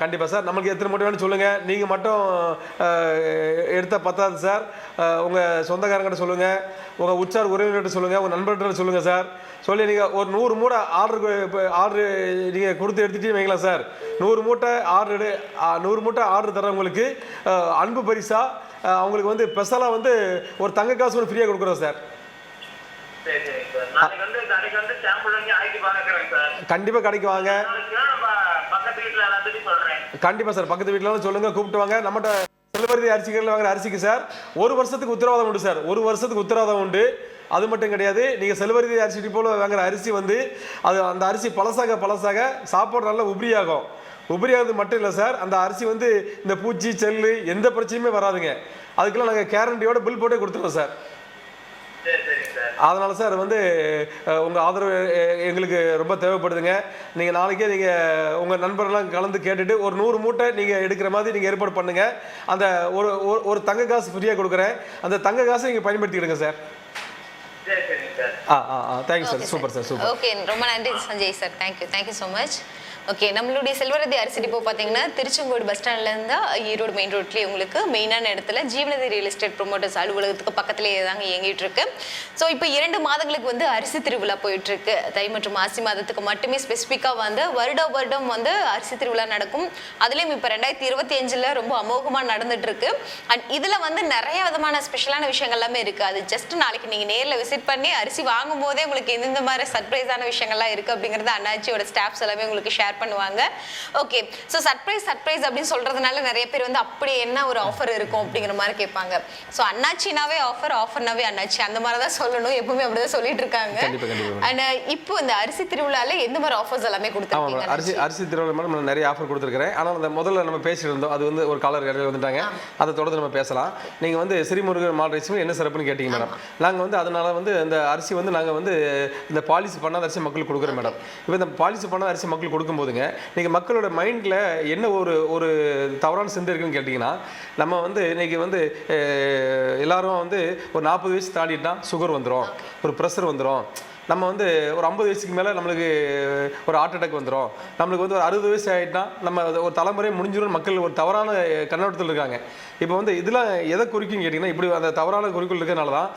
கண்டிப்பாக சார். நம்மளுக்கு எத்தனை மட்டும் வேணும் சொல்லுங்கள். நீங்கள் மட்டும் எடுத்தால் பத்தாது சார். உங்கள் சொந்தக்காரங்கிட்ட சொல்லுங்கள், உங்கள் உற்சார் உறவினர்கிட்ட சொல்லுங்கள், உங்கள் நண்பர்கிட்ட சொல்லுங்கள் சார். சொல்லி நீங்கள் ஒரு 100 மூட்டை ஆர்டரு நீங்கள் கொடுத்து எடுத்துகிட்டே வைங்களா சார். 100 மூட்டை ஆர்டர் தரவங்களுக்கு அன்பு பரிசாக அவங்களுக்கு வந்து ஸ்பெஷலாக வந்து ஒரு தங்க காசு ஒன்று ஃப்ரீயாக கொடுக்குறோம் சார். சரி சரி சார். நாளைக்கு வந்து சாம்பிள் வாங்கி ஆக்கி பார்க்குறேன் சார். கண்டிப்பாக கடைக்கு வாங்க. பக்கத்து வீட்டில் எல்லாத்தையும் சொல்கிறேன். கண்டிப்பாக சார். பக்கத்து வீட்டில் சொல்லுங்கள், கூப்பிட்டு வாங்க. நம்மகிட்ட செல்வரிதி அரிசிகளில் வாங்குற அரிசிக்கு சார் 1 வருஷத்துக்கு உத்தரவாதம் உண்டு சார். 1 வருஷத்துக்கு உத்தரவாதம் உண்டு. அது மட்டும் கிடையாது, நீங்கள் செல்வரிதி அரிசி போல் வாங்குற அரிசி வந்து அது அந்த அரிசி பழசாக சாப்பாடு நல்லா உபரியாகும். உபரியாகிறது மட்டும் இல்லை சார், அந்த அரிசி வந்து இந்த பூச்சி செல்லு எந்த பிரச்சனையுமே வராதுங்க. அதுக்கெல்லாம் நாங்கள் கேரண்டியோட பில் போட்டே கொடுத்துருவோம் சார். அதனால சார் வந்து உங்கள் ஆதரவு எங்களுக்கு ரொம்ப தேவைப்படுதுங்க. நீங்கள் நாளைக்கே நீங்கள் உங்கள் நண்பர்கள்லாம் கலந்து கேட்டுட்டு ஒரு 100 மூட்டை நீங்கள் எடுக்கிற மாதிரி நீங்கள் ஏற்பாடு பண்ணுங்கள். அந்த ஒரு தங்க காசு ஃப்ரீயாக கொடுக்குறேன். அந்த தங்க காசை நீங்கள் பயன்படுத்திக்கிடுங்க sir. Thank you sir. Super sir, super. Okay, ரொம்ப நன்றி Sanjay sir. Thank you so much. Okay, நம்மளுடைய செல்வரதி அரிசி டிப்போ பார்த்தீங்கன்னா திருச்செங்கோடு பஸ் ஸ்டாண்ட்லேருந்து ஈரோடு மெயின் ரோட்லேயே உங்களுக்கு மெயினான இடத்துல ஜீவனதி ரியல் எஸ்டேட் ப்ரொமோட்டர்ஸ் அலுவலகத்துக்கு பக்கத்துலேயே தாங்க இயங்கிட்டு இருக்கு. ஸோ இப்போ 2 மாதங்களுக்கு வந்து அரிசி திருவிழா போயிட்டு இருக்கு. தை மற்றும் மாசி மாதத்துக்கு மட்டுமே ஸ்பெசிஃபிக்காக வந்து வருடம் வந்து அரிசி திருவிழா நடக்கும். அதுலேயும் இப்போ 2025 ரொம்ப அமோகமாக நடந்துட்டு இருக்கு. அண்ட் இதில் வந்து நிறைய விதமான ஸ்பெஷலான விஷயங்கள் எல்லாமே இருக்கு. அது ஜஸ்ட் நாளைக்கு நீங்கள் நேரில் விசிட் பண்ணி அரிசி வாங்கும் போதே உங்களுக்கு எந்தெந்த மாதிரி சர்ப்ரைஸான விஷயங்கள்லாம் இருக்கு அப்படிங்கிறது அண்ணாச்சியோட ஸ்டாஃப்ஸ் எல்லாமே உங்களுக்கு ஷேர் பண்ணுவாங்க. ஓகே, ஸோ சர்ப்ரைஸ் அப்படின்னு சொல்றதுனால நிறைய பேர் வந்து அப்படி என்ன ஒரு ஆஃபர் இருக்கும் அப்படிங்கிற மாதிரி கேட்பாங்க. ஸோ அண்ணாச்சினாவே ஆஃபர்னாவே அண்ணாச்சி அந்த மாதிரி தான் சொல்லணும். எப்பவுமே அப்படிதான் சொல்லிட்டு இருக்காங்க. அண்ட் இப்போ இந்த அரிசி திருவிழால எந்த மாதிரி ஆஃபர்ஸ் எல்லாமே கொடுத்துருக்கீங்க? அரிசி திருவிழா மேடம் நிறைய ஆஃபர் கொடுத்துருக்கிறேன். ஆனால் அந்த முதல்ல நம்ம பேசிட்டு இருந்தோம், அது வந்து ஒரு காலர் இடையில வந்துட்டாங்க. அதை தொடர்ந்து நம்ம பேசலாம். நீங்கள் வந்து ஸ்ரீமுருகன் மால் ரைஸ் என்ன சிறப்புன்னு கேட்டீங்க மேடம். நாங்கள் வந்து அதனால வந்து இந்த அரிசி வந்து நாங்கள் வந்து இந்த பாலிசி பண்ணாத அரிசி மக்களுக்கு கொடுக்குறோம் மேடம். இப்போ இந்த பாலிசி பண்ணாத அரிசி மக்களுக்கு கொடுக்கும்போதுங்க நீங்கள் மக்களோட மைண்டில் என்ன ஒரு தவறான சிந்தை இருக்குன்னு கேட்டிங்கன்னா, நம்ம வந்து இன்றைக்கி வந்து எல்லாரும் வந்து ஒரு 40 வயசு தாண்டிட்டா சுகர் வந்துடும், ஒரு ப்ரெஷர் வந்துடும், நம்ம வந்து ஒரு 50 வயசுக்கு மேலே நம்மளுக்கு ஒரு ஹார்ட் அட்டாக் வந்துடும், நம்மளுக்கு வந்து ஒரு 60 வயசு ஆகிட்டா நம்ம ஒரு தலைமுறை முடிஞ்சிடும் மக்கள் ஒரு தவறான கண்ணோட்டத்தில் இருக்காங்க. இப்போ வந்து இதெல்லாம் எதை குறிக்கும் கேட்டிங்கன்னா, இப்படி அந்த தவறான குறிக்கோள் இருக்கிறதுனால தான்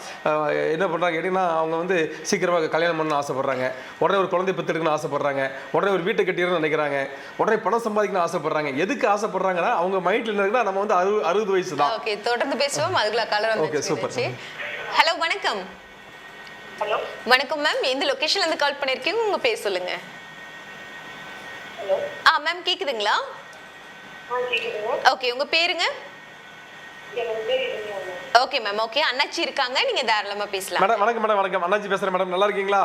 என்ன பண்ணுறாங்க கேட்டிங்கன்னா, அவங்க வந்து சீக்கிரமாக கல்யாணம் பண்ணணும்னு ஆசைப்பட்றாங்க, உடனே ஒரு குழந்தை பெற்றெடுக்கணும்னு ஆசைப்பட்றாங்க, உடனே ஒரு வீட்டை கட்டிடணும்னு நினைக்கிறாங்க, உடனே பணம் சம்பாதிக்கணும்னு ஆசைப்பட்றாங்க. எதுக்கு ஆசைப்படுறாங்கன்னா அவங்க மைண்டில் என்ன இருக்குன்னா நம்ம வந்து 60 வயசு தான். ஓகே, தொடர்ந்து பேசுவோம். அதுக்குள்ள காலர் வந்து. Okay, super. ஹலோ, வணக்கம். ஹலோ, வணக்கம் மேம். எந்த லொகேஷன்ல இருந்து கால் பண்ணிருக்கீங்க? உங்க பேர் சொல்லுங்க. ஹலோ. மேம் கேக்குதுங்களா? கேக்குதுங்க. ஓகே, உங்க பேருங்க? எனக்கு பேர் இனியாங்க. Okay ma'am. ஓகே, அண்ணாச்சி இருக்காங்க, நீங்க தாராளமா பேசலாம். மேடம் வணக்கம். மேடம் வணக்கம். அண்ணாச்சி பேசுகிறேன் மேடம். நல்லா இருக்கீங்களா?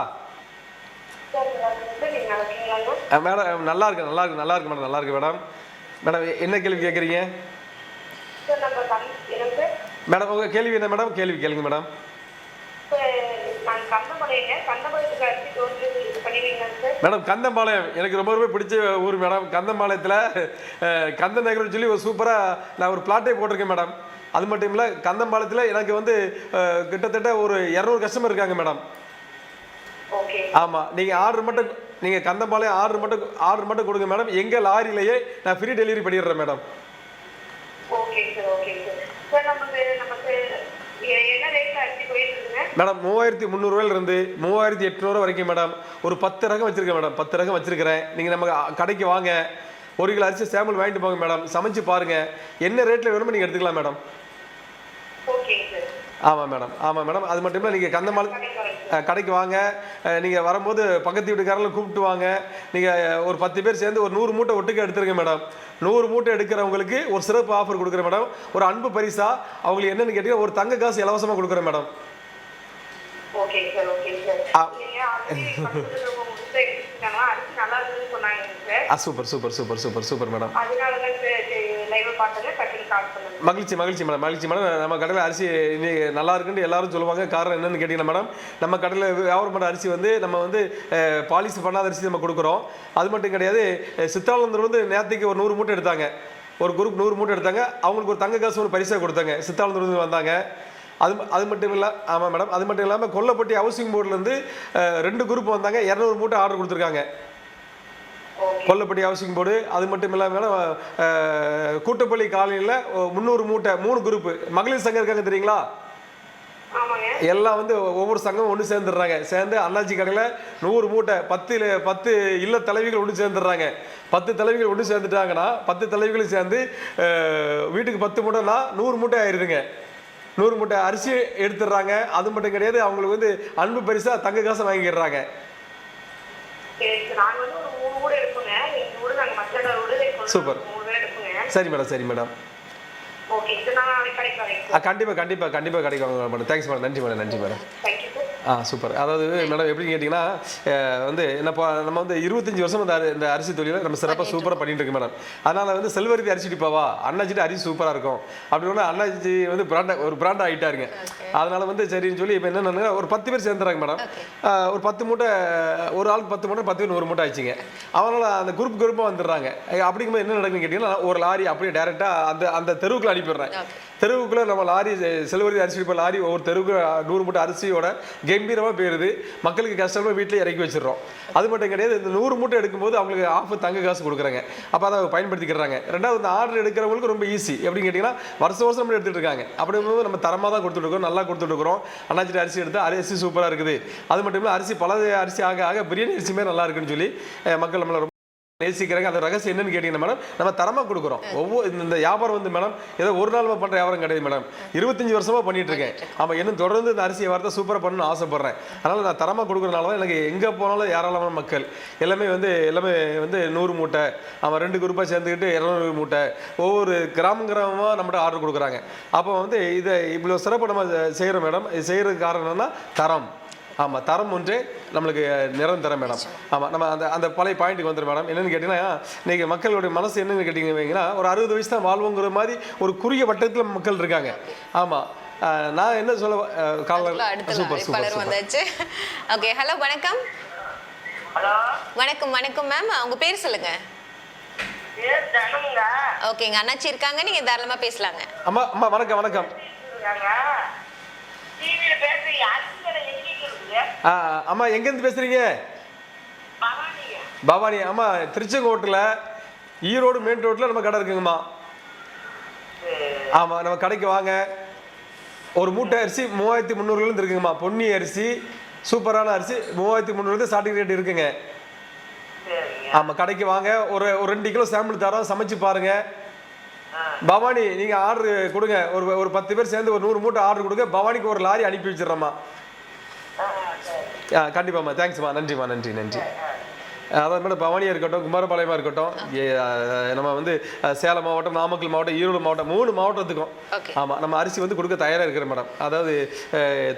சார், நீங்க நல்லா இருக்கீங்களாங்க? மேடம் நல்லா இருக்கு மேடம். நல்லா இருக்கு மேடம். மேடம் என்ன கேள்வி கேட்குறீங்க? சார், எனக்கு மேடம் உங்கள் கேள்வி என்ன மேடம்? கேள்வி கேளுங்க மேடம். நான் கந்தம்பாளையத்துக்கு அரிசி தோன்று இது பண்ணுவீங்களா சார்? மேடம் கந்தம்பாளையம் எனக்கு ரொம்ப பிடிச்ச ஊர் மேடம். கந்தம்பாளையத்தில் கந்த நகர்னு சொல்லி ஒரு சூப்பராக நான் ஒரு பிளாட்டே போட்டிருக்கேன் மேடம். அது மட்டும் இல்லை, கந்தம்பாளையத்தில் எனக்கு வந்து கிட்டத்தட்ட ஒரு 200 கஸ்டமர் இருக்காங்க மேடம். ஓகே. ஆமாம், நீங்கள் கந்தம்பாளையம் ஆர்டர் மட்டும் கொடுங்க மேடம். எங்கள் லாரியிலேயே நான் ஃப்ரீ டெலிவரி பண்ணிடுறேன் மேடம். Okay sir. சார், நமக்கு என்ன ரேட்ல அரிசி போயிட்டு இருக்குங்க மேடம்? 3300 3800 வரைக்கும் மேடம். ஒரு 10 ரகம் வச்சிருக்கேன் மேடம். 10 ரகம் வச்சிருக்கிறேன். நீங்கள் நம்ம கடைக்கு வாங்க, 1 கிலோ அரிசி சாம்பிள் வாங்கிட்டு போங்க மேடம். சமைச்சு பாருங்க, என்ன ரேட்ல வேணுமோ நீங்கள் எடுத்துக்கலாம் மேடம். Okay sir. ஆமாம் மேடம். அது மட்டும் இல்லை, நீங்கள் கந்தம்பாளையம் கடைக்கு வாங்க. நீங்கள் வரும்போது பக்கத்து வீட்டுக்காரங்களை கூப்பிட்டு வாங்க. நீங்கள் ஒரு 10 பேர் சேர்ந்து ஒரு 100 மூட்டை ஒட்டுக்க எடுத்துருங்க மேடம். 100 மூட்டை எடுக்கிறவங்களுக்கு ஒரு சிறப்பு ஆஃபர் கொடுக்குறேன் மேடம். ஒரு அன்பு பரிசா அவங்களுக்கு என்னன்னு கேட்டீங்கன்னா ஒரு தங்க காசு இலவசமாக கொடுக்குறேன் madam. Okay sir. Super madam. அதனால தான் லைவ் பார்த்தது பட்டியல் கால் பண்ணுங்க. மகிழ்ச்சி மகிழ்ச்சி மேடம், மகிழ்ச்சி மேடம். நம்ம கடையில் அரிசி இன்னைக்கு நல்லா இருக்குன்னு எல்லாரும் சொல்லுவாங்க. காரணம் என்னன்னு கேட்டிங்கன்னா மேடம், நம்ம கடையில் வியாபாரம் பண்ணுற அரிசி வந்து நம்ம வந்து பாலிஷ் பண்ணாத அரிசி நம்ம கொடுக்குறோம். அது மட்டும் கிடையாது, சித்தானந்தர் வந்து நேற்றுக்கு ஒரு 100 மூட்டை எடுத்தாங்க. ஒரு குரூப் 100 மூட்டை எடுத்தாங்க. அவங்களுக்கு ஒரு தங்க காசு ஒரு பரிசாக கொடுத்தாங்க. சித்தானந்தர் வந்தாங்க. அது மட்டும் இல்லை, ஆமாம் மேடம், அது மட்டும் இல்லாமல் கொல்லப்பட்டி ஹவுசிங் போர்ட்லேருந்து 2 குரூப் வந்தாங்க. 200 மூட்டை ஆர்டர் கொடுத்துருக்காங்க. Kollapatti housing board. அது மட்டும் இல்லாமல் மேடம், கூட்டப்பள்ளி காலனியில் 300 மூட்டை 3 குரூப்பு மகளிர் சங்கம் இருக்காங்க தெரியுங்களா? எல்லாம் வந்து ஒவ்வொரு சங்கம் ஒன்று சேர்ந்துடுறாங்க. சேர்ந்து அண்ணாச்சி கடையில் 100 மூட்டை 10 இல்ல தலைவிகள் ஒன்று சேர்ந்துடுறாங்க. 10 தலைவிகள் ஒன்று சேர்ந்துட்டாங்கன்னா 10 தலைவிகளும் சேர்ந்து வீட்டுக்கு 10 மூட்டைனா 100 மூட்டை ஆயிடுதுங்க. 100 மூட்டை அரிசி எடுத்துடுறாங்க. அது மட்டும் கிடையாது, அவங்களுக்கு வந்து அன்பு பரிசா தங்க காசை வாங்கிடுறாங்க. சூப்பர். சரி மேடம், சரி மேடம். கண்டிப்பாக கண்டிப்பாக கண்டிப்பாக கிடைக்கும் மேடம். Thanks madam. நன்றி மேடம், நன்றி மேடம். சூப்பர். அதாவது மேடம் எப்படின்னு கேட்டிங்கன்னா, வந்து நம்ம வந்து 25 வருஷம் இந்த அரிசி தொழிலை நம்ம சிறப்பாக சூப்பராக பண்ணிட்டு இருக்கு மேடம். அதனால் வந்து செல்வரிதி அரிசி டிப்பாவா அண்ணாச்சிட்டு அரிசி சூப்பராக இருக்கும் அப்படின்னு அண்ணாச்சி வந்து ஒரு பிராண்டாக ஆகிட்டாருங்க. அதனால் வந்து சரின்னு சொல்லி இப்போ என்னென்ன ஒரு 10 பேர் சேர்ந்துறாங்க மேடம். ஒரு 10 மூட்டை, ஒரு ஆளுக்கு 10 மூட்டை, 10 பேர் 1 மூட்டை ஆயிடுச்சிங்க. அவனால் அந்த குரூப்பாக வந்துடுறாங்க. அப்படிங்கும்போது என்ன நடக்குன்னு கேட்டிங்கன்னா, ஒரு லாரி அப்படியே டேரெக்டாக அந்த தெருவுக்குள்ள அனுப்பிடுறேன். தெருவுக்குள்ளே நம்ம லாரி செல்வரிதி அரிசி டிப்பா லாரி ஒவ்வொரு தெருவுக்கு 100 மூட்டை அரிசியோட கம்பீரமாக போயிடுது. மக்களுக்கு கஷ்டமாக வீட்டில் இறக்கி வச்சிடறோம். அது மட்டும் கிடையாது, இந்த 100 மூட்டை எடுக்கும்போது அவங்களுக்கு ஆஃப் தங்க காசு கொடுக்குறாங்க. அப்போ அதை பயன்படுத்திக்கிறாங்க. ரெண்டாவது, இந்த ஆர்டர் எடுக்கிறவங்களுக்கு ரொம்ப ஈஸி. எப்படின்னு கேட்டிங்கன்னா, வருஷம் நம்ம எடுத்துகிட்டு இருக்காங்க. அப்படிங்கும்போது நம்ம தரமாக தான் கொடுத்துட்ருக்கோம், நல்லா கொடுத்துட்ருக்குறோம். அண்ணாச்சிட்டு அரிசி எடுத்தால் அரிசி சூப்பராக இருக்குது. அது மட்டும் இல்லை, அரிசி பல அரிசி ஆக பிரியாணி அரிசியுமே நல்லா இருக்குன்னு சொல்லி மக்கள் நம்மளை ரொம்ப நேசிக்கிறாங்க. அந்த ரகசியம் என்னன்னு கேட்டீங்கன்னா மேடம், நம்ம தரமாக கொடுக்குறோம். இந்த வியாபாரம் வந்து மேடம் ஏதோ ஒரு நாள் பண்ணுற வியாபாரம் கிடையாது மேடம். 25 வருஷமாக பண்ணிட்டு இருக்கேன். ஆமாம், இன்னும் தொடர்ந்து இந்த அரிசி வியாபாரத்தை சூப்பராக பண்ணணும்னு ஆசைப்படுறேன். அதனால் நான் தரமாக கொடுக்குறதுனால தான் எனக்கு எங்கே போனாலும் ஏராளமான மக்கள் எல்லாமே வந்து 100 மூட்டை, அவன் 2 குரூப்பாக சேர்ந்துக்கிட்டு 200 மூட்டை ஒவ்வொரு கிராமமாக நம்மகிட்ட ஆர்டர் கொடுக்குறாங்க. அப்போ வந்து இதை இவ்வளோ சிறப்பு நம்ம செய்கிறோம் மேடம். இது செய்கிறதுக்கு காரணம் என்னன்னா தரம். ஆமாம், தரம் ஒன்றே நம்மளுக்கு நிரந்தரம் மேடம். ஆமாம், நம்ம அந்த பழைய பாயிண்ட்டுக்கு வந்துடும் மேடம். என்னென்னு கேட்டிங்கன்னா, இன்றைக்கி மக்களுடைய மனசு என்னென்னு கேட்டிங்கன்னா, ஒரு 60 வயசு தான் வாழ்வோங்கிற மாதிரி ஒரு குறுகிய வட்டத்தில் மக்கள் இருக்காங்க. ஆமாம், நான் என்ன சொல்ல சூப்பர் வந்தாச்சு. ஓகே, ஹலோ வணக்கம். வணக்கம் வணக்கம் மேம், உங்கள் பேர் சொல்லுங்க. ஓகேங்க, அண்ணாச்சி இருக்காங்க, நீங்கள் தாராளமாக பேசலாங்க. அம்மா அம்மா வணக்கம் வணக்கம். அம்மா எங்கேருந்து பேசுறீங்க? பவானி. அம்மா, திருச்செங்கோட்டில் ஈரோடு மெயின் ரோட்டில் நம்ம கடை இருக்குங்கம்மா. ஆமாம், நம்ம கடைக்கு வாங்க. ஒரு மூட்டை அரிசி 3300 இருக்குங்கம்மா. பொன்னி அரிசி சூப்பரான அரிசி 3300 ஸ்டார்டிங் ரேட் இருக்குங்க. ஆமாம், கடைக்கு வாங்க. ஒரு 2 கிலோ சாம்பிள் தரோம், சமைச்சு பாருங்க. பவானி, நீங்கள் ஆர்டர் கொடுங்க. ஒரு 10 பேர் சேர்ந்து ஒரு 100 மூட்டை ஆர்டர் கொடுங்க. பவானிக்கு ஒரு லாரி அனுப்பி வச்சிடறோம்மா. கண்டிப்பாம்மா. தேங்க்ஸ்மா. நன்றிம்மா. நன்றி நன்றி. அதாவது மேடம், பவானியாக இருக்கட்டும், குமாரபாளையமாக இருக்கட்டும், நம்ம வந்து சேலம் மாவட்டம், நாமக்கல் மாவட்டம், ஈரோடு மாவட்டம் 3 மாவட்டத்துக்கும் ஆமாம் நம்ம அரிசி வந்து கொடுக்க தயாராக இருக்கிறோம் மேடம். அதாவது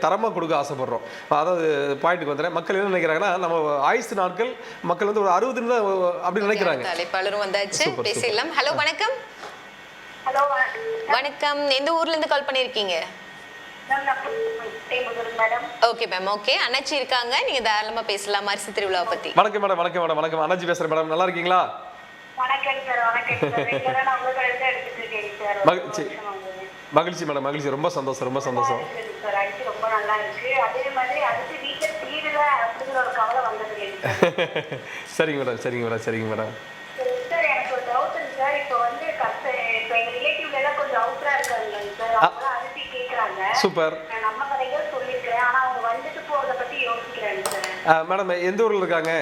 தரமாக கொடுக்க ஆசைப்படுறோம். அதாவது பாயிண்ட்டுக்கு வந்துடுறேன். மக்கள் என்ன நினைக்கிறாங்கன்னா, நம்ம ஆயுசு நாட்கள் மக்கள் வந்து ஒரு 60 தான் அப்படி நினைக்கிறாங்க. பலரும் வந்தாச்சு, பேசலாம். ஹலோ வணக்கம். ஹலோ வணக்கம், எந்த ஊர்லேருந்து கால் பண்ணியிருக்கீங்க? Okay ma'am. ஓகே, அண்ணாச்சி இருக்காங்க, நீங்க தாராளமா பேசலாம் அரிசி திருவிழாவை பத்தி. வணக்கம் மேடம். வணக்கம் மேடம். வணக்கம், அண்ணாச்சி பேசுறேன் மேடம். நல்லா இருக்கீங்களா? வணக்கம் சார். வணக்கம் சார். இதெல்லாம் நான் உங்களுக்கு எடுத்துட்டு இருக்கேன் சார். மகிழ்ச்சி மேடம், மகிழ்ச்சி. ரொம்ப சந்தோஷம், ரொம்ப சந்தோஷம் சார். அரிசி ரொம்ப நல்லா இருக்கு. அதே மாதிரி அரிசி வீட்டுல தீருல அப்படிங்கிற ஒரு கவலை வந்தது இல்லை. சரிங்க மேடம், சரிங்க மேடம், சரிங்க மேடம். சார், எனக்கு ஒரு டவுட் இருக்கு சார். இப்போ வந்து இப்போ எங்க ரிலேட்டிவ்ல எல்லாம் கொஞ்சம் அவுட்டரா இருக்காங்க சார். அவங்க அரிசி கேட்கறாங்க. சூப்பர். நம்ம கடைகள் சொல்லிருக்கேன், ஆனா அவங்க வந்துட்டு போறத பத்தி யோசிக்கிறாங்க சார். மேடம், எந்த ஊர்ல இருக்காங்க?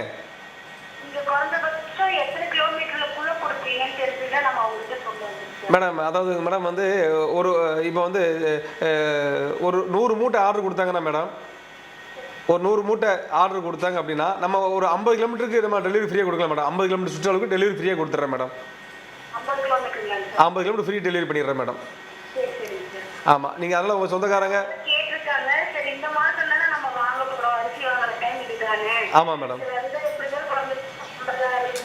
இங்க குறைந்தபட்சம் எத்தனை கிலோமீட்டருக்குள்ள கொடுப்பீங்கன்னு தெரிஞ்சுட்டா நம்ம அவங்ககிட்ட சொல்லுவோம் மேடம். அதாவது மேடம் வந்து இப்போ வந்து ஒரு 100 மூட்டை ஆர்டர் கொடுத்தாங்கன்னா மேடம், ஒரு 100 மூட்டை ஆர்டர் கொடுத்தாங்க அப்படின்னா நம்ம ஒரு 50 கிலோமீட்டருக்கு நம்ம டெலிவரி ஃப்ரீயாக கொடுக்கலாம் மேடம். 50 கிலோமீட்டர் சுற்றளவுக்கு டெலிவரி ஃப்ரீயாக கொடுத்துட்றேன் மேடம். 50 கிலோமீட்டர் ஃப்ரீ டெலிவரி பண்ணிடுறேன் மேடம். ஆமாம், நீங்கள் அதெல்லாம் உங்கள் சொந்தக்காரங்க கேட்டிருக்காங்க. சரி, இந்த மாதம் தானே நம்ம வாங்க போகிறோம், அரிசி வாங்குற டைம் இதுதானே. ஆமாம் மேடம்.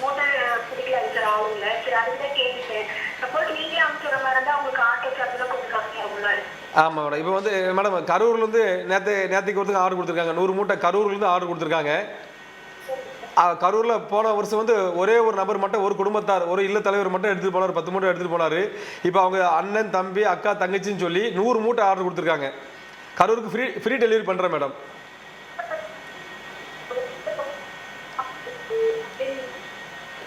மூட்டை பிடிக்கல சார், ஆளுங்க. சரி, அதுக்கு தான் கேட்டுட்டேன். சப்போஸ் நீங்களே ஆமாம் மேடம். இப்போ வந்து மேடம் கரூர்லேருந்து நேற்றுக்கு ஒருத்தங்க ஆர்டர் கொடுத்துருக்காங்க, 100 மூட்டை கரூர்லேருந்து ஆர்டர் கொடுத்துருக்காங்க. கரூரில் போன வருஷம் வந்து ஒரே ஒரு நபர் மட்டும், ஒரு குடும்பத்தார், ஒரு இல்ல தலைவர் மட்டும் எடுத்துகிட்டு போனார், 10 மூட்டை எடுத்துகிட்டு போனார். இப்போ அவங்க அண்ணன், தம்பி, அக்கா, தங்கச்சின்னு சொல்லி 100 மூட்டை ஆர்டர் கொடுத்துருக்காங்க. கரூருக்கு ஃப்ரீ டெலிவரி பண்ணுறேன் மேடம்.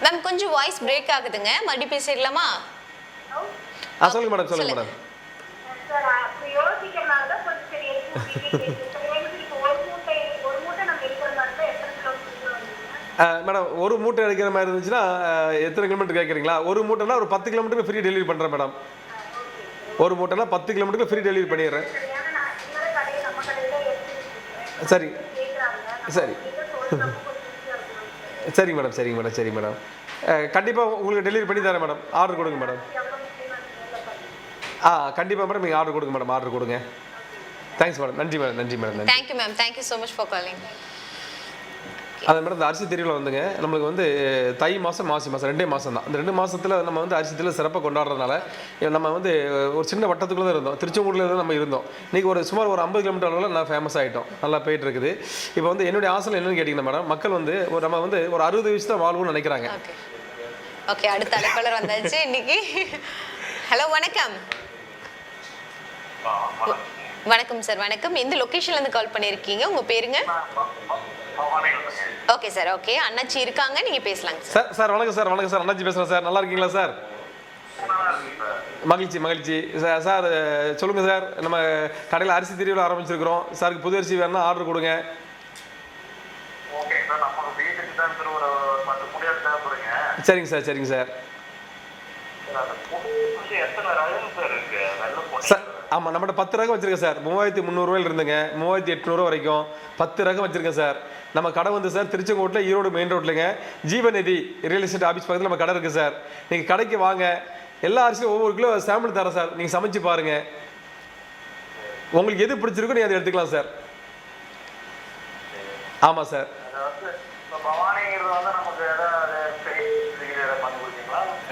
மேம் கொஞ்சம் வாய்ஸ் பிரேக் ஆகுதுங்க, மறுபடியும் பேசிடலாமா? சொல்லுங்க மேடம், சொல்லுங்க மேடம். சார் அப்படி யோசிக்கிறனால தான் கொஞ்சம் சரி ஒரு மூட்டை நம்ம எடுக்கிற மாதிரி தான் எத்தனை கிலோமீட்டர் வந்துருங்க மேடம்? ஒரு மூட்டை எடுக்கிற மாதிரி இருந்துச்சுன்னா எத்தனை கிலோமீட்டர் கேட்குறீங்களா? ஒரு மூட்டைனா ஒரு 10 கிலோமீட்டருக்கு ஃப்ரீ டெலிவரி பண்ணுறேன் மேடம். ஒரு மூட்டைனா 10 கிலோமீட்டருக்கு ஃப்ரீ டெலிவரி பண்ணிடுறேன். சரி சரி சரிங்க மேடம், சரிங்க மேடம், சரிங்க மேடம். கண்டிப்பாக உங்களுக்கு டெலிவரி பண்ணி தரேன் மேடம். ஆர்டர் கொடுங்க மேடம். கண்டிப்பாக மேடம், நீங்கள் ஆர்டர் கொடுங்க மேடம், ஆர்டர் கொடுங்க. Thanks madam. நன்றி மேடம், நன்றி madam. Thank you ma'am, thank you so much for calling. அது மேடம், இந்த அரிசி திருவிழா வந்துங்க நம்மளுக்கு வந்து தை மாதம், மாசி மாதம் 2 மாதம் தான். இந்த 2 மாதத்தில் நம்ம வந்து அரிசி திருவிழா சிறப்பாக கொண்டாடுறதுனால நம்ம வந்து ஒரு சின்ன வட்டத்துக்குள்ளே தான் இருந்தோம், திருச்செங்கோட்டில் தான் நம்ம இருந்தோம். இன்றைக்கி சுமார் ஒரு 50 கிலோமீட்டர் அளவில் நான் ஃபேமஸ் ஆகிட்டோம், நல்லா போயிட்டு இருக்குது. இப்போ வந்து என்னுடைய ஆசை என்னன்னு கேட்டிங்கன்னா மேடம், மக்கள் வந்து நம்ம வந்து ஒரு 60 வயசு தான் வாழ்வோம்னு நினைக்கிறாங்க. ஓகே, அடுத்த அழைப்பாளர் வந்தாச்சு இன்னைக்கு. ஹலோ, வணக்கம். வணக்கம் சார், வணக்கம். எந்த லொகேஷன்லேருந்து கால் பண்ணியிருக்கீங்க? உங்கள் பேருங்க? Okay sir, okay. அண்ணாச்சி இருக்காங்க, நீங்கள் பேசலாங்க சார். சார் வணக்கம் சார், வணக்கம் சார். அண்ணாச்சி பேசுகிறேன் சார். நல்லா இருக்கீங்களா சார்? மகிழ்ச்சி, மகிழ்ச்சி சார். சொல்லுங்கள் சார். நம்ம கடையில் அரிசி திருவிழா ஆரம்பிச்சிருக்கிறோம். சாருக்கு புது அரிசி வேணும்னா ஆர்டர் கொடுங்க. சரிங்க சார், சரிங்க சார். சார் ஆமாம், நம்மகிட்ட 10 ரகம் வச்சுருக்கேன் சார். 3300 இருந்துங்க 3800 வரைக்கும் 10 ரகம் வச்சுருக்கேன் சார். நம்ம கடை வந்து சார் திருச்செங்கோட்டில் ஈரோடு மெயின் ரோட்லங்க ஜீவநிதி ரியல் எஸ்டேட் ஆஃபீஸ் பக்கத்தில் நம்ம கடை இருக்குது சார். நீங்கள் கடைக்கு வாங்க, எல்லா அரிசியும் ஒவ்வொரு கிலோ சாம்பிள் தரேன் சார். நீங்கள் சமைச்சு பாருங்கள், உங்களுக்கு எது பிடிச்சிருக்கோ நீங்கள் அதை எடுத்துக்கலாம் சார். ஆமாம் சார்.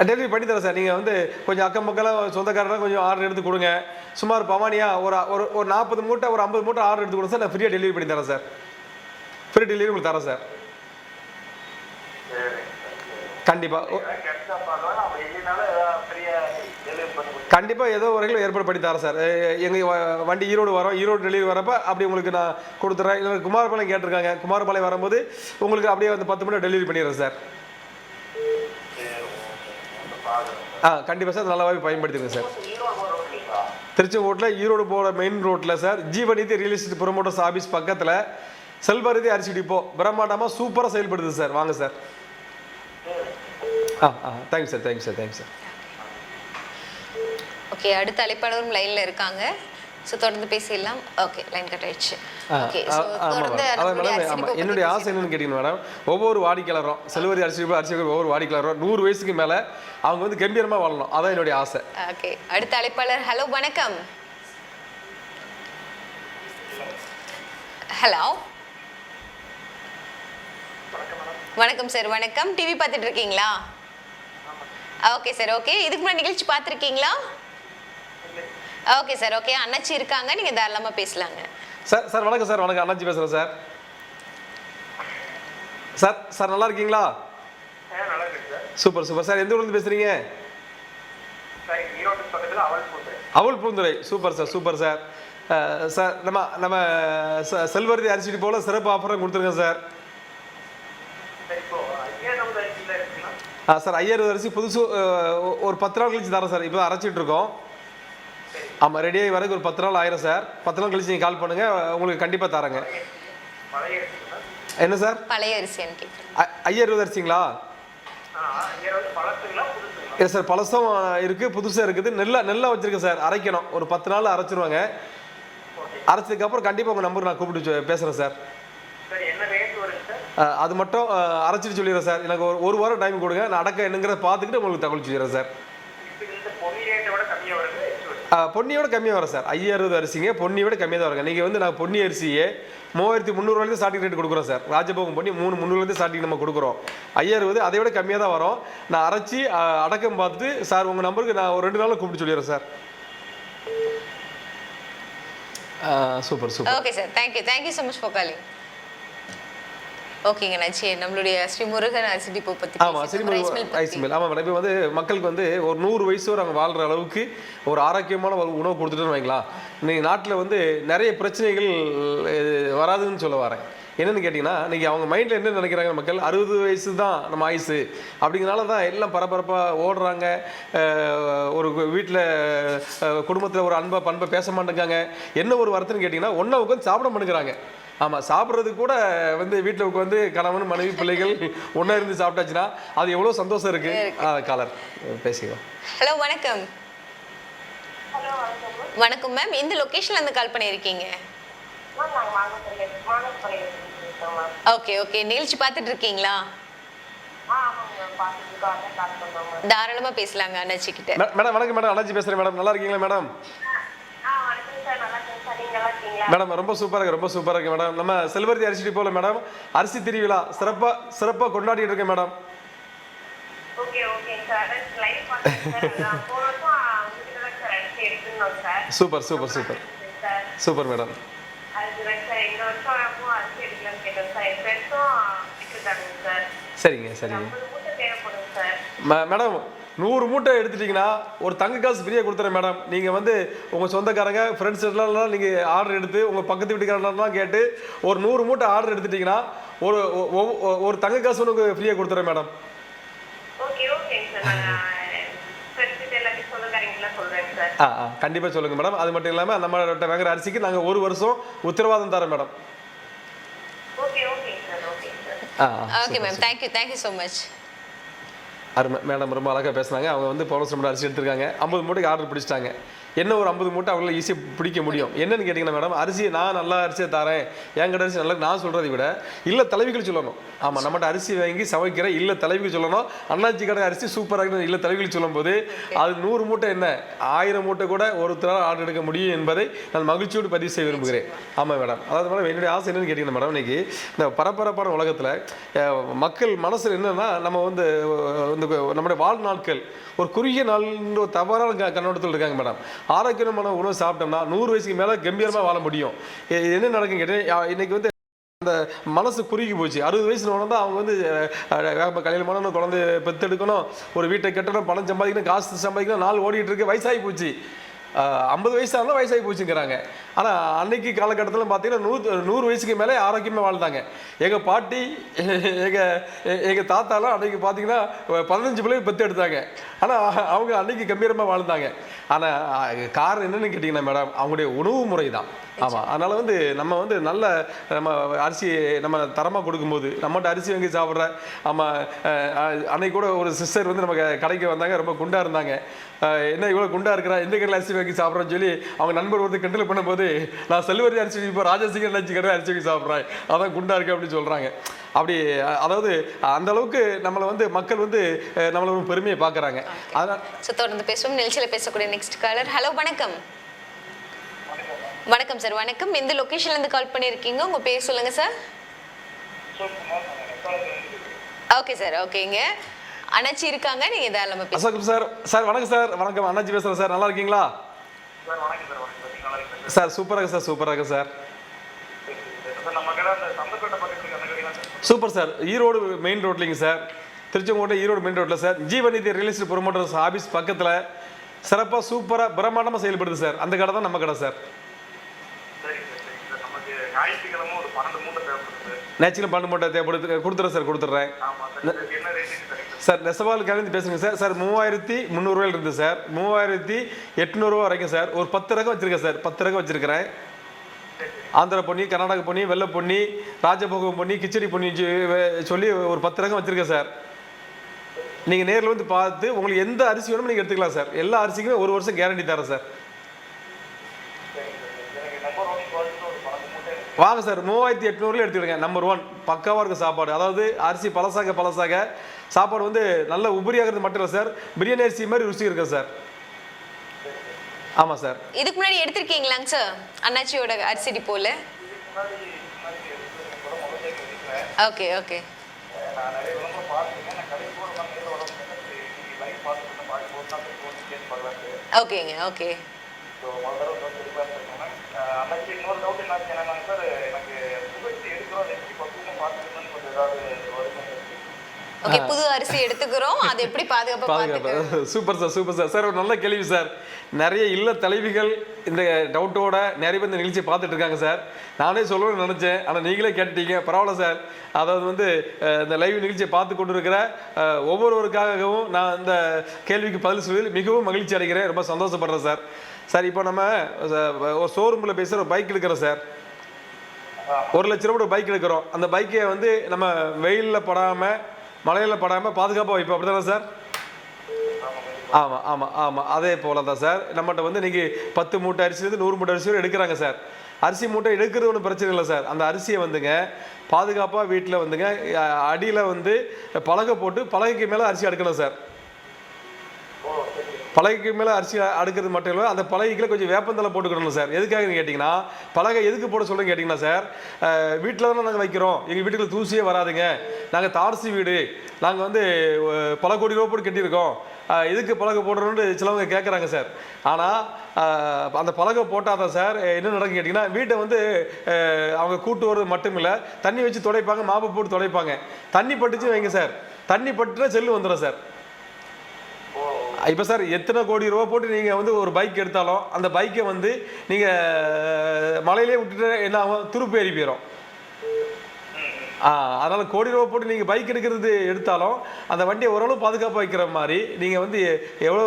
டெலிவரி பண்ணி தரேன் சார். நீங்கள் வந்து கொஞ்சம் அக்கம் பக்கம் சொந்தக்காரலாம் கொஞ்சம் ஆர்டர் எடுத்து கொடுங்க. சுமார் பவானியாக ஒரு 40 மூட்டை, ஒரு 50 மூட்டை ஆர்டர் எடுத்து கொடுங்க சார். நான் ஃப்ரீயாக டெலிவரி பண்ணி தரேன் சார். ஃப்ரீ டெலிவரி உங்களுக்கு தரேன் சார். கண்டிப்பாக கண்டிப்பாக ஏதோ ஒரு வகையில் ஏற்பாடு பண்ணி தரேன் சார். எங்கள் வண்டி ஈரோடு வரோம், ஈரோடு டெலிவரி வரப்போ அப்படி உங்களுக்கு நான் கொடுத்துட்றேன். இல்லை குமாரபாளையம் கேட்டிருக்காங்க, குமாரபாளையம் வரும்போது உங்களுக்கு அப்படியே வந்து 10 மூட்டை டெலிவரி பண்ணிடுறேன் சார். கண்டிப்பாக சார், நல்லாவே பயன்படுத்திடுங்க சார். திருச்செங்கோட்டில் ஈரோடு போகிற மெயின் ரோட்டில் sir Jeevanidhi real estate promoters office பக்கத்தில் செல்வரதி அரிசி டிப்போ பிரம்மாண்டமாக சூப்பராக செயல்படுது சார். வாங்க sir. Thank you sir, thank you sir, thank you sir. Okay, அடுத்த அழைப்பாளரும் லைனில் இருக்காங்க. ஸோ தொடர்ந்து பேசிடலாம். ஓகே, லைன் கட் ஆயிடுச்சு. ஓகே, ஸோ தொடர்ந்து என்னுடைய ஆசை என்னன்னு கேட்டீங்கன்னா மேடம், ஒவ்வொரு வாடிக்கையாளரும் செல்வரி அரிசி ஒவ்வொரு வாடிக்கையாளரும் 100 வயசுக்கு மேலே அவங்க வந்து கம்பீரமாக வாழணும். அதான் என்னுடைய ஆசை. ஓகே, அடுத்த அழைப்பாளர். ஹலோ, வணக்கம். ஹலோ, வணக்கம் சார், வணக்கம். டிவி பார்த்துட்டு இருக்கீங்களா? Okay sir, okay. இதுக்கு முன்னாடி நிகழ்ச்சி பார்த்துருக்கீங்களா? Okay sir, okay. அண்ணாச்சி இருக்காங்க, நீங்கள் தாராளமாக பேசலாங்க. சார். சார் வணக்கம் சார், வணக்கம். அண்ணாச்சி பேசுகிறேன் சார். சார் சார் நல்லா இருக்கீங்களா? Super super sir. எந்த ஊர்லேருந்து பேசுகிறீங்க? அவல் Poondurai. Super sir, super sir. Sir நம்ம செல்வரதி அரிசி போல் சிறப்பு ஆஃபரும் கொடுத்துருக்கேன் சார். சார் 5000 அரிசி புதுசு ஒரு 10 நாள் கழிச்சு தரேன் சார். இப்போ தான் அரைச்சிட்டு இருக்கோம். ஆமாம், ரெடியாகி வரதுக்கு ஒரு 10 நாள் ஆயிரும் சார். 10 நாள் கழிச்சு நீங்கள் கால் பண்ணுங்கள், உங்களுக்கு கண்டிப்பாக தரேங்க. என்ன சார்? பழைய அரிசியான்னு கேட்குறேன். 5000 அரிசிங்களா? இல்லை சார், பழசும் இருக்குது, புதுசாக இருக்குது. நெல்லா வச்சுருக்கேன் சார். அரைக்கணும், ஒரு 10 நாள் அரைச்சிருவாங்க. அரைச்சதுக்கப்புறம் கண்டிப்பாக உங்கள் நம்பர் நான் கூப்பிட்டு பேசுகிறேன் சார். அது மட்டும் அரைச்சிட்டு சொல்லிடுறேன் சார். எனக்கு ஒரு வாரம் டைம் கொடுங்க, நான் அடக்க என்னங்கிறத பார்த்துக்கிட்டு உங்களுக்கு தகவல் சொல்லிடுறேன் சார். பொன்னியோட கம்மியாக வரும் சார். 5000 அரிசிங்க பொன்னியோட கம்மியாக தான் வருங்க. நீங்கள் வந்து நான் பொன்னி அரிசியே 3300 ஸ்டார்டிங் ரேட் கொடுக்குறோம் சார். ராஜபோகம் பொன்னி 3300 ஸ்டார்டிங் நம்ம கொடுக்குறோம். 5000 அதை விட கம்மியாக தான் வரும். நான் அரைச்சி அடக்கம் பார்த்துட்டு சார் உங்கள் நம்பருக்கு நான் ஒரு 2 நாளில் கூப்பிட்டு சொல்லிடுறேன் sir. Super super. Okay sir, thank you so much for calling. ஓகேங்க நச்சி, நம்மளுடைய ஸ்ரீ முருகன் அரிசி டிப்போ பற்றி. ஆமாம், ரைஸ் மில். ஆமாம் மேடம், இப்போ வந்து மக்களுக்கு வந்து ஒரு 100 வயசு வரை அவங்க வாழ்கிற அளவுக்கு ஒரு ஆரோக்கியமான உணவு கொடுத்துட்டுன்னு வைங்களா. இன்னைக்கு நாட்டில் வந்து நிறைய பிரச்சனைகள் வராதுன்னு சொல்ல வரேன். என்னென்னு கேட்டிங்கன்னா, இன்றைக்கி அவங்க மைண்டில் என்ன நினைக்கிறாங்க மக்கள், 60 வயசு தான் நம்ம ஆயுசு அப்படிங்கிறனால தான் எல்லாம் பரபரப்பாக ஓடுறாங்க. ஒரு வீட்டில் குடும்பத்தில் ஒரு பண்பை பேச மாட்டேங்காங்க. என்ன ஒரு வருத்தம்னு கேட்டிங்கன்னா, ஒன்றா உட்காந்து சாப்பிட மாட்டேங்கிறாங்க. ஆமாம், சாப்பிட்றதுக்கு கூட வந்து வீட்டில் உட்காந்து கணவன் மனைவி பிள்ளைகள் ஒன்றா இருந்து சாப்பிட்டாச்சுன்னா அது எவ்வளோ சந்தோஷம் இருக்குது. காலர் பேசிக்கலாம். ஹலோ வணக்கம். வணக்கம் மேம், எந்த லொக்கேஷன்லேருந்து கால் பண்ணியிருக்கீங்க? ஓகே, நிகழ்ச்சி பார்த்துட்டு இருக்கீங்களா? தாராளமா பேசலாங்க அண்ணாச்சி கிட்ட. மேடம் வணக்கம் மேடம், அண்ணாச்சி பேசுறேன் மேடம். நல்லா இருக்கீங்களா மேடம்? மேடம் ரொம்ப சூப்பராக இருக்கு மேடம். நம்ம செல்வர்த்தி அரிசி டிப்போல மேடம் அரிசி திருவிழா சிறப்பாக கொண்டாடிட்டு இருக்கேன் மேடம். Super madam. சரிங்க மேடம், 100 மூட்டை எடுத்துட்டீங்கன்னா ஒரு தங்க காசு ஃப்ரீயாக கொடுத்துறேன் மேடம். நீங்கள் வந்து உங்கள் சொந்தக்காரங்க ஃப்ரெண்ட்ஸ் எல்லாம் நீங்கள் ஆர்டர் எடுத்து உங்கள் பக்கத்து வீட்டுக்காரெல்லாம் கேட்டு ஒரு 100 மூட்டை ஆர்டர் எடுத்துட்டிங்கன்னா ஒரு தங்க காசு உங்களுக்கு ஃப்ரீயாக கொடுத்துறேன் மேடம். கண்டிப்பாக சொல்லுங்கள் மேடம். அது மட்டும் இல்லாமல் நம்மள்கிட்ட வாங்குற அரிசிக்கு நாங்கள் 1 வருஷம் உத்தரவாதம் தரோம் madam. Okay ma'am, thank you so much. Madam ரொம்ப அழகாக பேசுனாங்க. அவங்க வந்து பவுடர் மூட்டை அரிசி எடுத்துருக்காங்க, 50 மூட்டைக்கு ஆர்டர் பிடிச்சிட்டாங்க. என்ன ஒரு 50 மூட்டை அவங்களால ஈஸியாக பிடிக்க முடியும். என்னன்னு கேட்டிங்கன்னா மேடம், அரிசியை நான் நல்லா அரிசியை தரேன், என்கிட்ட அரிசி நல்லா நான் சொல்கிறதை விட இல்லை தலைவிகள் சொல்லணும். ஆமாம், நம்மகிட்ட அரிசி வாங்கி சமைக்கிற இல்லை தலைவிகள் சொல்லணும். அண்ணாச்சி கடை அரிசி சூப்பராக இல்லை தலைவிகள் சொல்லும்போது அது 100 மூட்டை என்ன 1000 மூட்டை கூட ஒருத்தரால் ஆர்டர் எடுக்க முடியும் என்பதை நான் மகிழ்ச்சியோடு பதிவு செய்ய விரும்புகிறேன். ஆமாம் மேடம். அதாவது மேடம் என்னுடைய ஆசை என்னன்னு கேட்டிங்கன்னா மேடம், இன்றைக்கி இந்த பரபரப்பான உலகத்தில் மக்கள் மனசில் என்னென்னா, நம்ம வந்து நம்முடைய வாழ்நாட்கள் ஒரு குறுகிய நாள்ன்ற ஒரு தவறான கண்ணோட்டத்தில் இருக்காங்க மேடம். ஆரோக்கியமான உணவு சாப்பிட்டோம்னா 100 வயசுக்கு மேலே கம்பீரமாக வாழ முடியும். என்ன நடக்கும் கேட்டேன், இன்னைக்கு வந்து அந்த மனசு குறுகி போச்சு. 60 வயசுல தான் அவங்க வந்து கல்யாணம் பண்ணணும், குழந்தை பெற்றெடுக்கணும், ஒரு வீட்டை கட்டணும், பணம் சம்பாதிக்கணும், காசு சம்பாதிக்கணும், நாள் ஓடிட்டு இருக்கு, வயசாகி போச்சு. 50 வயசாக இருந்தால் வயசாகி போச்சுங்கிறாங்க. ஆனால் அன்னைக்கு காலகட்டத்தில் பார்த்தீங்கன்னா 100 வயசுக்கு மேலே ஆரோக்கியமாக வாழ்ந்தாங்க. எங்கள் பாட்டி எங்கள் தாத்தாலாம் அன்னைக்கு பார்த்தீங்கன்னா 15 பிள்ளைங்க பெற்று எடுத்தாங்க. ஆனால் அவங்க அன்னைக்கு கம்பீரமாக வாழ்ந்தாங்க. ஆனால் காரணம் என்னன்னு கேட்டிங்கன்னா மேடம், அவங்களுடைய உணவு முறை தான். ஆமாம், அதனால் வந்து நம்ம வந்து நல்ல நம்ம அரிசி நம்ம தரமாக கொடுக்கும்போது நம்மகிட்ட அரிசி வாங்கி சாப்பிட்ற அன்னைக்கு கூட ஒரு சிஸ்டர் வந்து நம்ம கடைக்கு வந்தாங்க, ரொம்ப குண்டாக இருந்தாங்க. என்ன இவ்வளோ குண்டாக இருக்கிறா, எந்த கடையில் அரிசி வாங்கி சாப்பிட்றேன்னு சொல்லி அவங்க நண்பர் வந்து கிண்டல் பண்ணும்போது, நான் செல்வரி அரிசி இப்போ ராஜசேகர் அரிசி கடை அரிசி வாங்கி சாப்பிட்றேன், அதான் குண்டாக இருக்கு அப்படின்னு சொல்கிறாங்க. அப்படி அதாவது அந்த அளவுக்கு நம்மளை வந்து மக்கள் வந்து நம்மளை ஒரு பெருமையை பார்க்குறாங்க. அதனால் தொடர்ந்து பேசுவோம். நிகழ்ச்சியில் பேசக்கூடிய நெக்ஸ்ட் காலர். ஹலோ வணக்கம். வணக்கம் சார். வணக்கம், எந்த லொகேஷன்லேருந்து கால் பண்ணியிருக்கீங்க? உங்கள் பேர் சொல்லுங்கள் சார். ஓகே சார், ஓகேங்க. அண்ணாச்சி இருக்காங்க, நீங்கள் தாராளமாக பேசுங்க சார். சார் வணக்கம் சார். வணக்கம், அண்ணாச்சி பேசுகிறேன் சார். நல்லா இருக்கீங்களா சார்? சூப்பராக சார், சூப்பராக sir. Super sir. Erode main ரோட்லிங்க சார், திருச்செங்கோட்டை ஈரோடு மெயின் ரோட்டில் sir, Jeevanidhi real estate promoters office பக்கத்தில் சிறப்பாக சூப்பராக பிரமாண்டமாக செயல்படுது சார். அந்த கடை தான் நம்ம கடை சார். நேச்சுரல் 12 மூட்டை தேவைப்படுது, கொடுத்துறேன் சார், கொடுத்துட்றேன் சார். நெசவால் கலந்து பேசுங்க சார். சார் 3300 ரூபாயில் இருக்குது சார், 3800 ரூபா வரைக்கும் சார். ஒரு 10 ரகம் வச்சுருக்கேன் சார், 10 ரகம் வச்சுருக்கிறேன். ஆந்திர பொன்னி, கர்நாடக பொன்னி, வெள்ளை பொன்னி, ராஜபோகம் பொன்னி, கிச்சடி பொன்னி சொல்லி ஒரு 10 ரகம் வச்சுருக்கேன் சார். நீங்கள் நேரில் வந்து பார்த்து உங்களுக்கு எந்த அரிசி வேணுமோ நீங்கள் எடுத்துக்கலாம் சார். எல்லா அரிசிக்குமே 1 வருஷம் கேரண்டி தரேன் சார். வாங்க சார், 3800 எடுத்துக்கிடுங்க. நம்பர் 1 பக்காவாக இருக்குது சாப்பாடு. அதாவது அரிசி பழசாக சாப்பாடு வந்து நல்ல உபரியாகிறது மட்டும் இல்லை சார், பிரியாணி அரிசி மாதிரி ருசி இருக்குது சார். ஆமாம் சார். இதுக்கு முன்னாடி எடுத்திருக்கீங்களாங்க சார் அண்ணாச்சியோட அரிசி டிப்போல? ஓகே. ஓகேங்க. ஸோ முதல் தடவை வந்து தெளிவாக இருக்கேன். அன்னைக்கு இன்னொரு டவுட் என்ன என்னன்னாங்க சார், எனக்கு புகழ்ச்சி எடுக்கிறோம் அதை எப்படி பக்குவமாக பார்த்துக்கணும்னு கொஞ்சம் ஏதாவது வருமானம் இருக்கு. ஓகே, புது அரிசி எடுத்துக்கிறோம், அது எப்படி பாதுகாப்பா பாத்துக்கிறது? Super sir, super sir. Sir ஒரு நல்ல கேள்வி சார். நிறைய இல்ல தலைவிகள் இந்த டவுட்டோட நிறைய பேர் இந்த நிகழ்ச்சியை பார்த்துட்டு இருக்காங்க சார். நானே சொல்லணும்னு நினச்சேன், ஆனால் நீங்களே கேட்டுட்டீங்க, பரவாயில்ல சார். அதாவது வந்து இந்த லைவ் நிகழ்ச்சியை பார்த்து கொண்டு இருக்கிற ஒவ்வொருவருக்காகவும் நான் இந்த கேள்விக்கு பதில் சொல்லி மிகவும் மகிழ்ச்சி அடைகிறேன், ரொம்ப சந்தோஷப்படுறேன் சார். சார் இப்போ நம்ம ஒரு ஷோரூமில் பேசுகிற ஒரு பைக் எடுக்கிறோம் சார். 1 லட்ச ரூபா ஒரு பைக் எடுக்கிறோம். அந்த பைக்கை வந்து நம்ம வெயிலில் படாமல் மழையில் படாமல் பாதுகாப்பாக வைப்போம், அப்படி தானே சார்? ஆமாம் ஆமாம் ஆமாம், அதே போல தான் சார். நம்மகிட்ட வந்து இன்றைக்கி 10 மூட்டை அரிசிலேருந்து 100 மூட்டை அரிசி எடுக்கிறாங்க சார். அரிசி மூட்டை எடுக்கிறது ஒன்றும் பிரச்சனை இல்லை சார். அந்த அரிசியை வந்துங்க பாதுகாப்பாக வீட்டில் வந்துங்க அடியில் வந்து பலகை போட்டு பலகைக்கு மேலே அரிசி அடுக்கணும் சார். பலகைக்கு மேலே அரிசி அடுக்கிறது மட்டும் இல்லை, அந்த பலகைக்குள்ள கொஞ்சம் வேப்பந்தலை போட்டுக்கிடணும் சார். எதுக்காகன்னு கேட்டிங்கன்னா, பலகை எதுக்கு போட சொல்லுன்னு கேட்டிங்கன்னா சார், வீட்டில் தானே நாங்கள் வைக்கிறோம், எங்கள் வீட்டுக்குள்ள தூசியே வராதுங்க, நாங்கள் தார்சி வீடு, நாங்கள் வந்து பல கோடி ரூபா போட்டு கட்டியிருக்கோம், எதுக்கு பலகை போடுறோன்னு சிலவங்க கேட்குறாங்க சார். ஆனால் அந்த பலகை போட்டால் தான் சார் என்ன நடக்கும் கேட்டிங்கன்னா, வீட்டை வந்து அவங்க கூட்டு வர்றது மட்டும் இல்லை, தண்ணி வச்சு துடைப்பாங்க, மாப்பு போட்டு துடைப்பாங்க. தண்ணி பட்டுச்சு வைங்க சார், தண்ணி பட்டுனா செல்லு வந்துடும் சார். இப்போ சார் எத்தனை கோடி ரூபா போட்டு நீங்கள் வந்து ஒரு பைக் எடுத்தாலும் அந்த பைக்கை வந்து நீங்கள் மலையிலே விட்டுட்டு என்ன ஆகும், துருப்பு ஏறி போயிடும். அதனால் கோடி ரூபா போட்டு நீங்கள் பைக் எடுத்தாலும் அந்த வண்டியை ஓரளவு பாதுகாப்பாக வைக்கிற மாதிரி நீங்கள் வந்து எவ்வளோ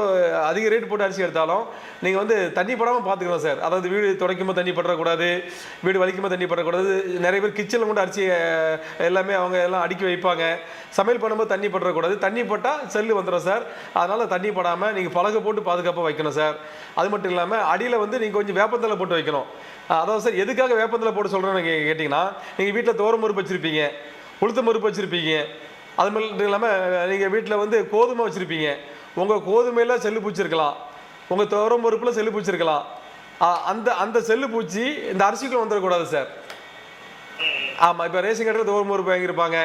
அதிக ரேட் போட்டு அரிசி எடுத்தாலும் நீங்கள் வந்து தண்ணி படாமல் பார்த்துக்கணும் சார். அதாவது வீடு துடைக்கும்போது தண்ணி படக்கூடாது, வீடு வலிக்கும்போது தண்ணி படக்கூடாது. நிறைய பேர் கிச்சனில் கொண்டு அரிசி எல்லாமே அவங்க எல்லாம் அடுக்கி வைப்பாங்க, சமையல் பண்ணும்போது தண்ணி படக்கூடாது. தண்ணி பட்டால் செல்லு வந்துடும் சார். அதனால் தண்ணி படாமல் நீங்கள் பலகை போட்டு பாதுகாப்பாக வைக்கணும் சார். அது மட்டும் இல்லாமல் அடியில் வந்து நீங்கள் கொஞ்சம் வேப்பந்தலை போட்டு வைக்கணும். அதாவது சார் எதுக்காக வேப்பந்தலை போட்டு சொல்கிறேன்னு கேட்டிங்கன்னா, நீங்கள் வீட்டில் தோரம் பருப்பு வச்சுருப்பீங்க, உளுத்தம் பருப்பு வச்சுருப்பீங்க, அது மட்டும் இல்லாமல் நீங்கள் வீட்டில் வந்து கோதுமை வச்சுருப்பீங்க. உங்கள் கோதுமையில் செல்லு பூச்சிருக்கலாம், உங்கள் தோரம் பருப்பில் செல்லு பூச்சிருக்கலாம். அந்த செல்லு பூச்சி இந்த அரிசிக்குள்ள வந்துடக்கூடாது சார். ஆமாம், இப்போ ரேஷன் கடையில் தோரம் பருப்பு வாங்கியிருப்பாங்க,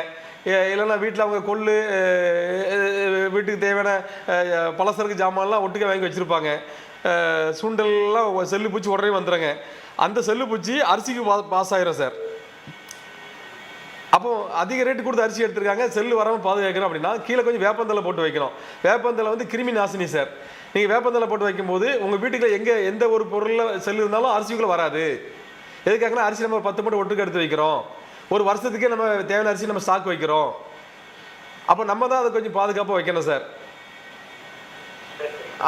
இல்லைன்னா வீட்டில் அவங்க கொள்ளு வீட்டுக்கு தேவையான பலசரக்கு ஜாமான்லாம் ஒட்டுக்க வாங்கி வச்சுருப்பாங்க. சுண்டல்லாம் செல்லு பூச்சி உடனே வந்துடுங்க. அந்த செல்லு பூச்சி அரிசிக்கு பாஸ் ஆயிரும் சார். அப்போ அதிக ரேட்டு கொடுத்து அரிசி எடுத்துருக்காங்க, செல்லு வராமல் பாதுகாக்கணும் அப்படின்னா கீழே கொஞ்சம் வேப்பந்தலை போட்டு வைக்கணும். வேப்பந்தலை வந்து கிருமி நாசினி சார். நீங்கள் வேப்பந்தலை போட்டு வைக்கும்போது உங்கள் வீட்டுக்குள்ள எந்த ஒரு பொருளில் செல்லு இருந்தாலும் அரிசிக்குள்ளே வராது. எதுக்காகனா அரிசி நம்ம 10 மூட்டை ஒட்டுக்கு எடுத்து வைக்கிறோம், ஒரு வருஷத்துக்கே நம்ம தேவையான அரிசி நம்ம ஸ்டாக் வைக்கிறோம். அப்போ நம்ம தான் அதை கொஞ்சம் பாதுகாப்பாக வைக்கணும் சார்.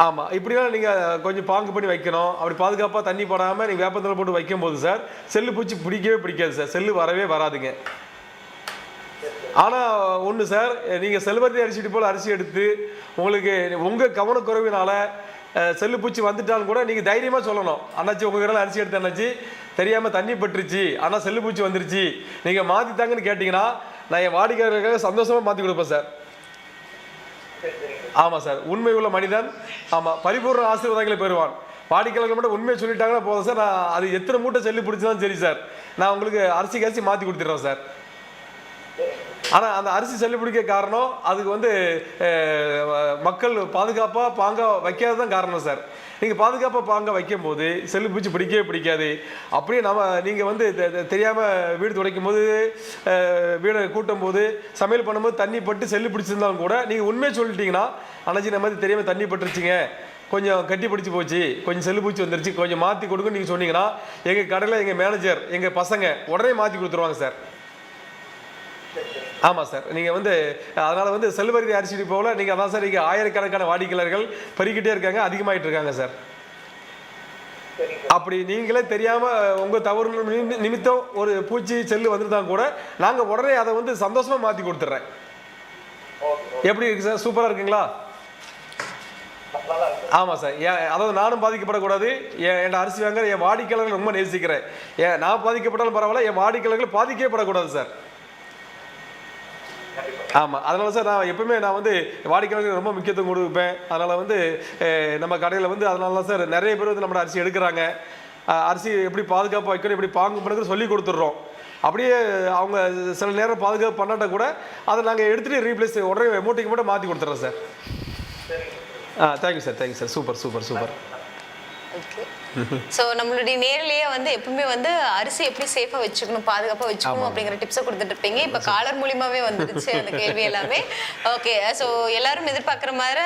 ஆமாம், இப்படிலாம் நீங்கள் கொஞ்சம் பாங்கு பண்ணி வைக்கணும். அப்படி பாதுகாப்பாக தண்ணி போடாமல் நீங்கள் வேப்பந்தலை போட்டு வைக்கும்போது சார் செல்லு பூச்சி பிடிக்காது சார், செல்லு வரவே வராதுங்க. ஆனால் ஒன்று சார், நீங்கள் செல்வர்த்தி அரிசிட்டு போல் அரிசி எடுத்து உங்களுக்கு உங்கள் கவனக்குறைவினால் செல்லு பூச்சி வந்துட்டாலும் கூட நீங்கள் தைரியமாக சொல்லணும், அண்ணாச்சி உங்கள் கடை அரிசி எடுத்து அண்ணாச்சி தெரியாமல் தண்ணி பட்டுருச்சு, ஆனால் செல்லு பூச்சி வந்துருச்சு, நீங்கள் மாற்றித்தாங்கன்னு கேட்டிங்கன்னா நான் என் வாடிக்கையாளர்களுக்காக சந்தோஷமாக மாற்றி கொடுப்பேன் சார். ஆமாம் சார், உண்மை உள்ள மனிதன் ஆமாம் பரிபூர்ண ஆசீர்வாதங்களை பெறுவான். வாடிக்கையாளர்கள் மட்டும் உண்மையை சொல்லிட்டாங்கன்னா போதும் சார், நான் அது எத்தனை மூட்டை செல்லு பிடிச்சதான் சரி சார், நான் உங்களுக்கு அரிசி மாற்றி கொடுத்துட்றேன் சார். ஆனால் அந்த அரிசி செல்லு பிடிக்க காரணம் அதுக்கு வந்து மக்கள் பாதுகாப்பாக பாங்க வைக்காது தான் காரணம் சார். நீங்கள் பாதுகாப்பாக பாங்க வைக்கும்போது செல்லு பூச்சி பிடிக்காது. அப்படியே நீங்கள் வந்து தெரியாமல் வீடு துடைக்கும் போது, வீடை கூட்டும் போது, சமையல் பண்ணும்போது தண்ணி பட்டு செல்லு பிடிச்சிருந்தாலும் கூட நீங்கள் உண்மையை சொல்லிட்டீங்கன்னா, அண்ணாச்சி நம்ம மாதிரி தெரியாமல் தண்ணி பட்டுருச்சுங்க, கொஞ்சம் கட்டி பிடிச்சி போச்சு, கொஞ்சம் செல்லு பூச்சி வந்துருச்சு, கொஞ்சம் மாற்றி கொடுக்குன்னு நீங்கள் சொன்னீங்கன்னா எங்கள் கடையில் எங்கள் மேனேஜர் எங்கள் பசங்க உடனே மாற்றி கொடுத்துருவாங்க சார். ஆமாம் சார், நீங்கள் வந்து அதனால் வந்து செல்வர்த்தி அரிசி போல் நீங்கள் அதான் சார், நீங்கள் ஆயிரக்கணக்கான வாடிக்கையாளர்கள் பெருகிட்டே இருக்காங்க, அதிகமாகிட்டு இருக்காங்க சார். அப்படி நீங்களே தெரியாமல் உங்கள் தவறு நிமித்தம் ஒரு பூச்சி செல்லு வந்துருந்தா கூட நாங்கள் உடனே அதை வந்து சந்தோஷமாக மாற்றி கொடுத்துட்றேன். எப்படி இருக்கு சார், சூப்பராக இருக்குங்களா? ஆமாம் சார், அதாவது நானும் பாதிக்கப்படக்கூடாது, என் அரிசி வாங்க என் வாடிக்கையாளர்கள் ரொம்ப நேசிக்கிறேன். நான் பாதிக்கப்பட்டாலும் பரவாயில்ல, என் வாடிக்கையாளர்கள் பாதிக்கவே படக்கூடாது சார். ஆமாம், அதனால சார் நான் எப்பவுமே வந்து வாடிக்கையாளர்களுக்கு ரொம்ப முக்கியத்துவம் கொடுப்பேன். அதனால் வந்து நம்ம கடையில் வந்து அதனால தான் சார் நிறைய பேர் வந்து நம்மளோட அரிசி எடுக்கிறாங்க. அரிசி எப்படி பாதுகாப்பாக வைக்கணும், எப்படி பாங்கு பண்ணுறது சொல்லி கொடுத்துட்றோம். அப்படியே அவங்க சில நேரம் பாதுகாப்பு பண்ணாட்டா கூட அதை நாங்கள் எடுத்துகிட்டு ரீப்ளேஸ் உடனே மூட்டைக்கு மட்டும் மாற்றி கொடுத்துட்றோம் sir. Thank you sir, thank you sir, super. Okay. So நம்மளுடைய நேர்லயே வந்து எப்பவுமே வந்து அரிசி எப்படி சேஃபா வச்சுக்கணும், பாதுகாப்பா வச்சுக்கணும் அப்படிங்கிற டிப்ஸை கொடுத்துட்டு இருப்பீங்க. இப்ப காலர் மூலியமாவே வந்துருச்சு அந்த கேள்வி எல்லாமே. ஓகே. ஸோ எல்லாரும் எதிர்பார்க்குற மாதிரி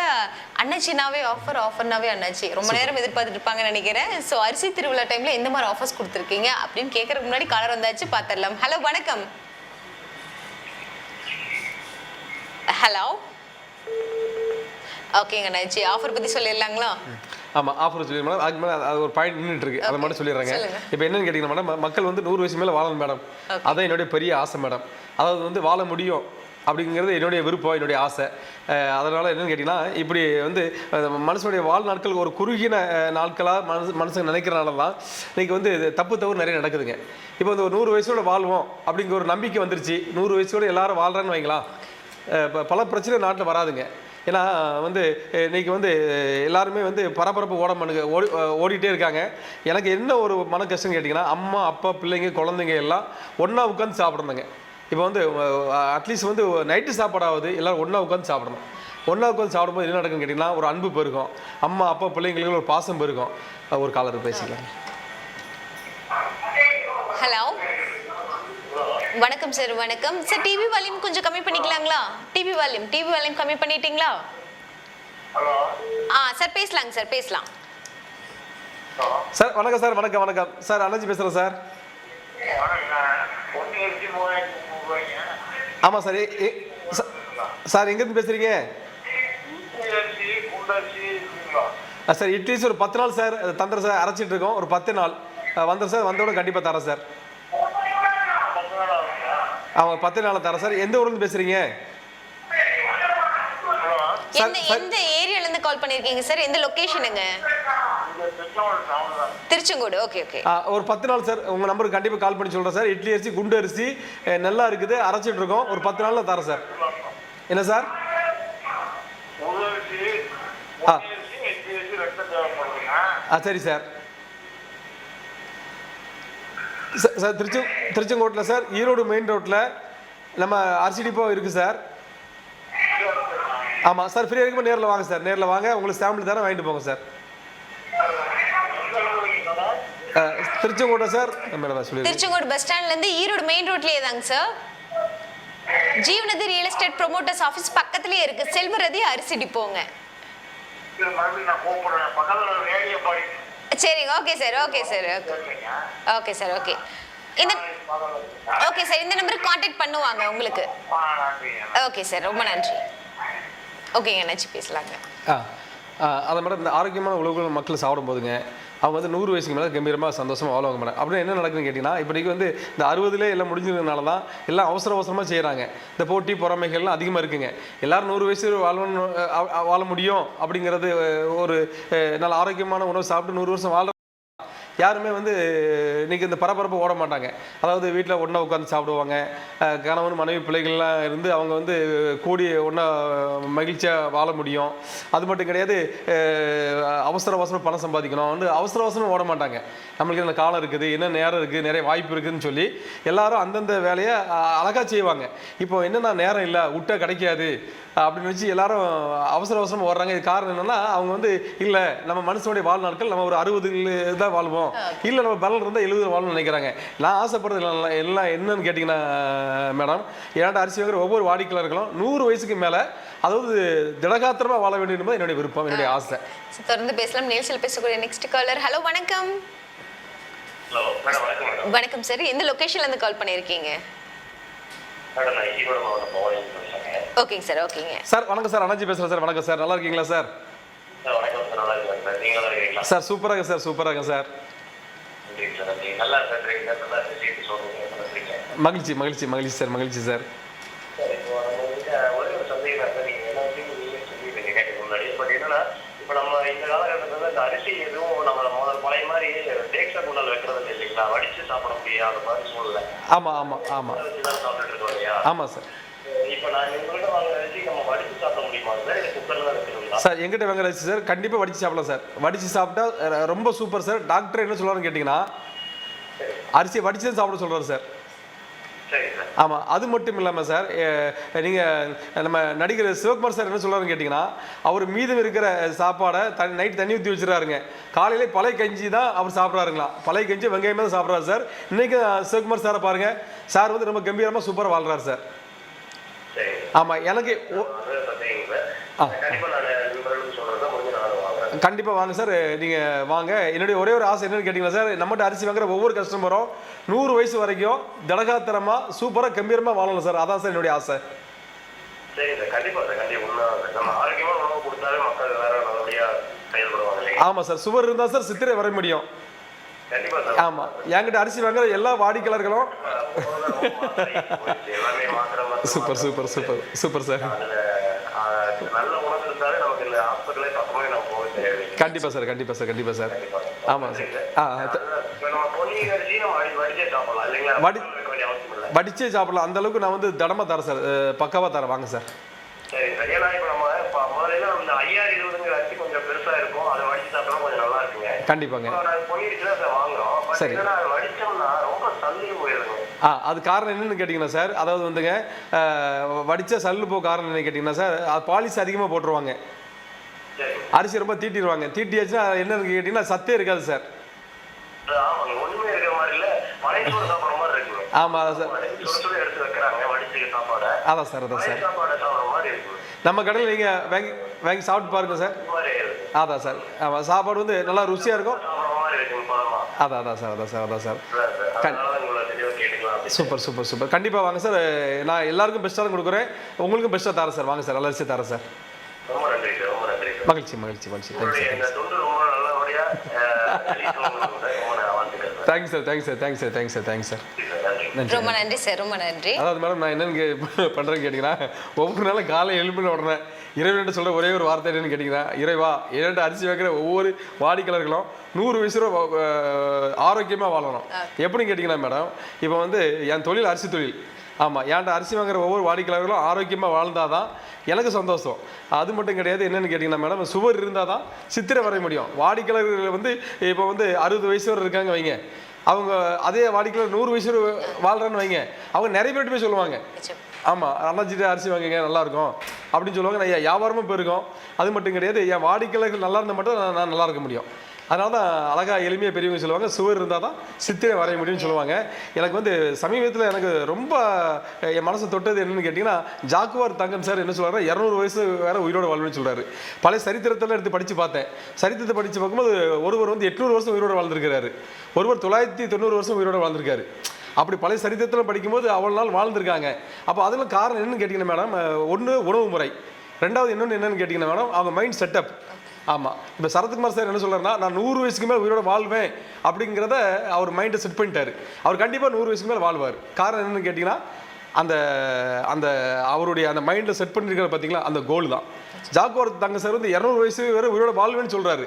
அண்ணாச்சினாவே ஆஃபர்னாவே அண்ணாச்சி ரொம்ப நேரம் எதிர்பார்த்துட்டு இருப்பாங்கன்னு நினைக்கிறேன். ஸோ அரிசி திருவிழா டைம்ல எந்த மாதிரி ஆஃபர்ஸ் கொடுத்துருக்கீங்க அப்படின்னு கேட்கறதுக்கு முன்னாடி காலர் வந்தாச்சு, பார்த்துடலாம். ஹலோ, வணக்கம். ஹலோ. ஓகேங்க அண்ணாச்சி, ஆஃபர் பத்தி சொல்லிடலாங்களா? ஆமாம், ஆஃபர் சொல்லிடுறேன். அதுக்கு மேலே அது ஒரு பாயிண்ட் நின்றுட்டு இருக்கு, அதை மட்டும் சொல்லிடுறாங்க. இப்போ என்னன்னு கேட்டிங்கன்னா மேடம், மக்கள் வந்து 100 வயசு மேலே வாழணும் மேடம். அதான் என்னுடைய பெரிய ஆசை மேடம். அதாவது வந்து வாழ முடியும் அப்படிங்கிறது என்னுடைய விருப்பம், என்னுடைய ஆசை. அதனால் என்னென்னு கேட்டிங்கன்னா, இப்படி வந்து மனுஷனுடைய வாழ்நாட்கள் ஒரு குறுகின நாட்களாக மனுஷங்க நினைக்கிறனால தான் இன்றைக்கி வந்து தவறு நிறைய நடக்குதுங்க. இப்போ வந்து ஒரு 100 வயசோட வாழ்வோம் அப்படிங்கிற ஒரு நம்பிக்கை வந்துருச்சு. 100 வயசோடு எல்லாரும் வாழ்கிறான்னு வைங்களா, பல பிரச்சனை நாட்டில் வராதுங்க. ஏன்னா வந்து இன்றைக்கி வந்து எல்லாருமே வந்து பரபரப்பு ஓடிட்டே இருக்காங்க. எனக்கு என்ன ஒரு மன கஷ்டம் கேட்டிங்கன்னா, அம்மா அப்பா பிள்ளைங்க குழந்தைங்க எல்லாம் ஒன்றா உட்காந்து சாப்பிட்றதுங்க. இப்போ வந்து அட்லீஸ்ட் வந்து நைட்டு சாப்பாடாவது எல்லோரும் ஒன்றா உட்காந்து சாப்பிடணும். ஒன்றா உட்காந்து சாப்பிடும்போது என்ன நடக்குன்னு கேட்டிங்கன்னா, ஒரு அன்பு பெருகும், அம்மா அப்பா பிள்ளைங்களுக்கு ஒரு பாசம் பெருகும். ஒரு காலர் பேசிக்கலாம். ஹலோ, வணக்கம் சார். வணக்கம் சார். டிவி வால்யூம் கொஞ்சம் கம்மி பண்ணிக்கலாங்களா? டிவி வால்யூம் கம்மி பண்ணிட்டீங்களா? சார் பேசலாங்க சார், பேசலாம் சார். வணக்கம் சார். வணக்கம் சார். அண்ணாச்சி பேசுகிறேன் சார். ஆமாம் சார். சார் எங்கேருந்து பேசுகிறீங்க சார்? இட்லிஸ் ஒரு 10 நாள் சார் தந்துடுறேன் சார். அரைச்சிட்டு இருக்கோம், ஒரு 10 நாள் வந்துடும் சார். வந்தோட கண்டிப்பாக தரேன் சார். ஆமாம், 10 நாள் தரேன் சார். எந்த ஊர்லேருந்து பேசுகிறீங்க? எந்த ஏரியால இருந்து கால் பண்ணிருக்கீங்க சார்? எந்த லொகேஷனுங்க? திருச்செங்கோடு. ஓகே. ஒரு 10 நாள் சார். உங்கள் நம்பருக்கு கண்டிப்பாக கால் பண்ணி சொல்கிறேன் சார். இட்லி அரிசி குண்டு அரிசி நல்லா இருக்குது, அரைச்சிட்டு இருக்கோம். ஒரு 10 நாளில் தரேன் சார். என்ன சார்? சரி சார். சார் திருச்செங்கோட்டில் சார், ஈரோடு மெயின் ரோட்டில் நம்ம அரிசி டிப்போ இருக்குது சார். ஆமாம் சார். ஃப்ரீயாக இருக்கும்போது நேரில் வாங்க சார். நேரில் வாங்க, உங்களுக்கு சாம்பிள் தரேன், வாங்கிட்டு போங்க sir. Tiruchengode sir. Tiruchengode bus ஸ்டாண்ட்லேருந்து ஈரோடு மெயின் ரோட்லேயே தாங்க sir. Jeevanadhi real estate promoters office பக்கத்துலேயே இருக்குது. செல்வரதி அரிசி டிப்போங்க. சரிங்க. Okay sir. Okay sir. இந்த நம்பருக்கு கான்டாக்ட் பண்ணுவாங்க உங்களுக்கு. ஓகே சார், ரொம்ப நன்றி. ஓகேங்க, நினச்சி பேசலாங்க. அதை மேடம், இந்த ஆரோக்கியமான உணவுகள் மக்கள் சாப்பிடும் போதுங்க அவங்க வந்து 100 வயசுக்கு மேலே கம்பீரமாக சந்தோஷமாக வாழுவாங்க மேடம். அப்படின்னு என்ன நடக்குதுன்னு கேட்டிங்கன்னா, இப்போதைக்கு வந்து இந்த 60லே எல்லாம் முடிஞ்சதுனால தான் எல்லாம் அவசரமாக செய்கிறாங்க. இந்த போட்டி பொறாமைகள்லாம் அதிகமாக இருக்குங்க. எல்லோரும் 100 வயசு வாழ முடியும் அப்படிங்கிறது ஒரு நல்ல ஆரோக்கியமான உணவு சாப்பிட்டு 100 வருஷம் வாழ்ற யாருமே வந்து இன்றைக்கி இந்த பரபரப்பு ஓட மாட்டாங்க. அதாவது வீட்டில் ஒன்றா உட்காந்து சாப்பிடுவாங்க. கணவன் மனைவி பிள்ளைகள்லாம் இருந்து அவங்க வந்து கூடி ஒன்றா மகிழ்ச்சியாக வாழ முடியும். அது மட்டும் கிடையாது, அவசர பணம் சம்பாதிக்கணும் வந்து அவசர ஓட மாட்டாங்க. நம்மளுக்கு என்ன காலம் இருக்குது, என்ன நேரம் இருக்குது, நிறைய வாய்ப்பு இருக்குதுன்னு சொல்லி எல்லாரும் அந்தந்த வேலையை அழகாக செய்வாங்க. இப்போ என்னென்னா நேரம் இல்லை, விட்டால் கிடைக்காது அப்படின்னு வச்சு எல்லாரும் அவசரமாக ஓடுறாங்க. இது காரணம் என்னென்னா, அவங்க வந்து இல்லை நம்ம மனுஷனுடைய வாழ்நாட்கள் நம்ம ஒரு 60 தான் வாழ்வோம், இல்லை நம்ம பலன் இருந்தால் 70 வாழணும்னு நினைக்கிறாங்க. நான் ஆசைப்படுறது எல்லாம் என்னன்னு கேட்டிங்கன்னா மேடம், ஏன்டா அரிசி வாங்குற ஒவ்வொரு வாடிக்கையாளர்களும் 100 வயசுக்கு மேலே, அதாவது திடகாத்திரமாக வாழ வேண்டும் என்பது என்னுடைய விருப்பம், என்னுடைய ஆசை. தொடர்ந்து பேசலாம். நிகழ்ச்சியில் பேசக்கூடிய நெக்ஸ்ட் காலர். ஹலோ, வணக்கம். வணக்கம் சார். எந்த லொகேஷன்லேருந்து கால் பண்ணியிருக்கீங்க? ஓகேங்க சார். சார் வணக்கம் சார். அண்ணாச்சி பேசுகிறேன் சார். வணக்கம் சார். நல்லா இருக்கீங்களா சார்? சார் சூப்பராக சார். மகிழ்ச்சி சார். ஆமாம் சார். சார் எங்கிட்ட வாங்குற அரிசி சார் கண்டிப்பாக வடித்து சாப்பிடலாம் சார். வடித்து சாப்பிட்டா ரொம்ப சூப்பர் சார். டாக்டர் என்ன சொல்கிறாருன்னு கேட்டிங்கன்னா, அரிசியை வடித்து தான் சாப்பிட சொல்கிறார் சார். ஆமாம், அது மட்டும் இல்லாமல் சார், நீங்கள் நம்ம நடிகர் சிவகுமார் சார் என்ன சொல்கிறாருன்னு கேட்டிங்கன்னா, அவர் மீதம் இருக்கிற சாப்பாடை நைட் தண்ணி ஊற்றி வச்சுருக்காருங்க. காலையில் பழைய கஞ்சி தான் அவர் சாப்பிட்றாருங்களா. பழைய கஞ்சி வெங்காயமே தான் சாப்பிட்றாரு சார். இன்றைக்கி சிவகுமார் சாரை பாருங்கள், சார் வந்து ரொம்ப கம்பீரமாக சூப்பராக வாழ்கிறார் சார். ஆமாம், எனக்கு கண்டிப்பாக வாங்க சார், நீங்கள் வாங்க. என்னுடைய ஒரே ஒரு ஆசை என்னன்னு கேட்டிங்களா சார், நம்மகிட்ட அரிசி வாங்குற ஒவ்வொரு கஸ்டமரும் 100 வயசு வரைக்கும் திடகாத்திரமாக சூப்பராக கம்பீரமாக வாழணும் சார். அதான் சார் என்னுடைய ஆசை. ஆமாம் சார், சுவர் இருந்தால் சார் சித்திரை வர முடியும். ஆமாம், என்கிட்ட அரிசி வாங்குற எல்லா வாடிக்கையாளர்களும் super super super super sir. கண்டிப்பாக சார், கண்டிப்பாக சார், கண்டிப்பாக சார். ஆமாம் சார். வடிச்சே சாப்பிடலாம், அந்த அளவுக்கு நான் வந்து தடமாக தரேன் சார், பக்காவாக தரேன். வாங்க சார். கண்டிப்பாங்க. சரி, அது காரணம் என்னன்னு கேட்டிங்கன்னா சார், அதாவது வந்துங்க வடித்த சல்லு போ காரணம் என்னன்னு கேட்டிங்கன்னா சார், அது பாலிஸ் அதிகமாக போட்டுருவாங்க, அரிசி ரொம்ப தீட்டிடுவாங்க. தீட்டியாச்சுன்னா என்னன்னு கேட்டிங்கன்னா சத்தே இருக்காது சார். ஆமாம் சார், அதான் சார், அதான் சார். நம்ம கடையில் நீங்கள் வாங்கி சாப்பிட்டு பாருங்க சார். அதான் சார். ஆமாம், சாப்பாடு வந்து நல்லா ருசியாக இருக்கும். அதான் அதான் சார், அதான் சார், அதான் சார். Super super super. கண்டிப்பாக வாங்க சார், நான் எல்லாருக்கும் பெஸ்ட்டாக கொடுக்குறேன், உங்களுக்கும் பெஸ்ட்டாக தரேன் சார். வாங்க சார், நல்ல அரிசி தரேன் சார். மகிழ்ச்சி மகிழ்ச்சி மகிழ்ச்சி. Thanks sir, thanks sir, thanks sir, thanks sir, thanks sir. ரொம்ப நன்றி சார், ரொம்ப நன்றி. அதாவது மேடம், நான் என்னன்னு பண்ணுறேன்னு கேட்டிங்கன்னா, ஒவ்வொரு நாளும் காலை எழுப்பின உடனே இறைவன்கிட்ட சொல்கிற ஒரே ஒரு வார்த்தை என்னன்னு கேட்டிங்கன்னா, இறைவா என்னென்ன அரிசி வைக்கிற ஒவ்வொரு வாடிக்கையாளர்களும் 100 வயசு ஆரோக்கியமாக வாழணும். எப்படின்னு கேட்டிங்கன்னா மேடம், இப்போ வந்து என் தொழில் அரிசி தொழில். ஆமாம், என்கிட்ட அரிசி வாங்குற ஒவ்வொரு வாடிக்கையாளர்களும் ஆரோக்கியமாக வாழ்ந்தால் தான் எனக்கு சந்தோஷம். அது மட்டும் கிடையாது. என்னென்னு கேட்டிங்கன்னா மேடம், சுவர் இருந்தால் தான் சித்திரை வரைய முடியும். வாடிக்கையாளர்கள் வந்து இப்போ வந்து 60 வயசு வரை இருக்காங்க வைங்க, அவங்க அதே வாடிக்கையாளர் 100 வயசு வாழ்கிறான்னு வைங்க, அவங்க நிறைய பேர்ட்டு போய் சொல்லுவாங்க, ஆமாம் அண்ணாச்சிட்டு அரிசி வாங்குங்க நல்லாயிருக்கும் அப்படின்னு சொல்லுவாங்க. நான் வியாபாரமும் போயிருக்கோம். அது மட்டும் கிடையாது, என் வாடிக்கையாளர்கள் நல்லா இருந்தால் மட்டும் நான் நல்லா இருக்க முடியும். அதனால தான் அழகாக எளிமையாக பெரியவங்க சொல்லுவாங்க, சுவர் இருந்தால் தான் சித்திரை வரைய முடியும்னு சொல்லுவாங்க. எனக்கு வந்து சமீபத்தில் எனக்கு ரொம்ப என் மனசை தொட்டது என்னென்னு கேட்டிங்கன்னா, ஜாக்குவார் தங்கம் சார் என்ன சொல்கிறாரு, 200 வயசு வேறு உயிரோடு வாழ்வுன்னு சொல்கிறாரு. பழைய சரித்திரத்தெல்லாம் எடுத்து படித்து பார்த்தேன். சரித்திரத்தை படித்து பார்க்கும்போது ஒருவர் வந்து 800 வருஷம் உயிரோடு வாழ்ந்துருக்கிறாரு, ஒருவர் 990 வருஷம் உயிரோடு வாழ்ந்துருக்காரு. அப்படி பழைய சரித்திரத்தில் படிக்கும்போது அவ்வளோ நாள் வாழ்ந்துருக்காங்க. அப்போ அதில் காரணம் என்னென்னு கேட்டிங்கன்னா மேடம், ஒன்று உணவு முறை, ரெண்டாவது என்னென்னு கேட்டிங்கன்னா மேடம் அவங்க மைண்ட் செட்டப். ஆமாம், இப்போ சரத்குமார் சார் என்ன சொல்கிறாருன்னா, நான் 100 வயசுக்கு மேலே உயிரோட வாழ்வேன் அப்படிங்கிறத அவர் மைண்டை செட் பண்ணிட்டார். அவர் கண்டிப்பாக 100 வயசுக்கு மேலே வாழ்வார். காரணம் என்னென்னு கேட்டிங்கன்னா, அந்த அந்த அவருடைய அந்த மைண்டில் செட் பண்ணியிருக்கிற பார்த்தீங்களா, அந்த கோல் தான். ஜாக்குவார் தங்க சார் வந்து 200 வயசு வரை உயிரோட வாழ்வேன்னு சொல்கிறாரு.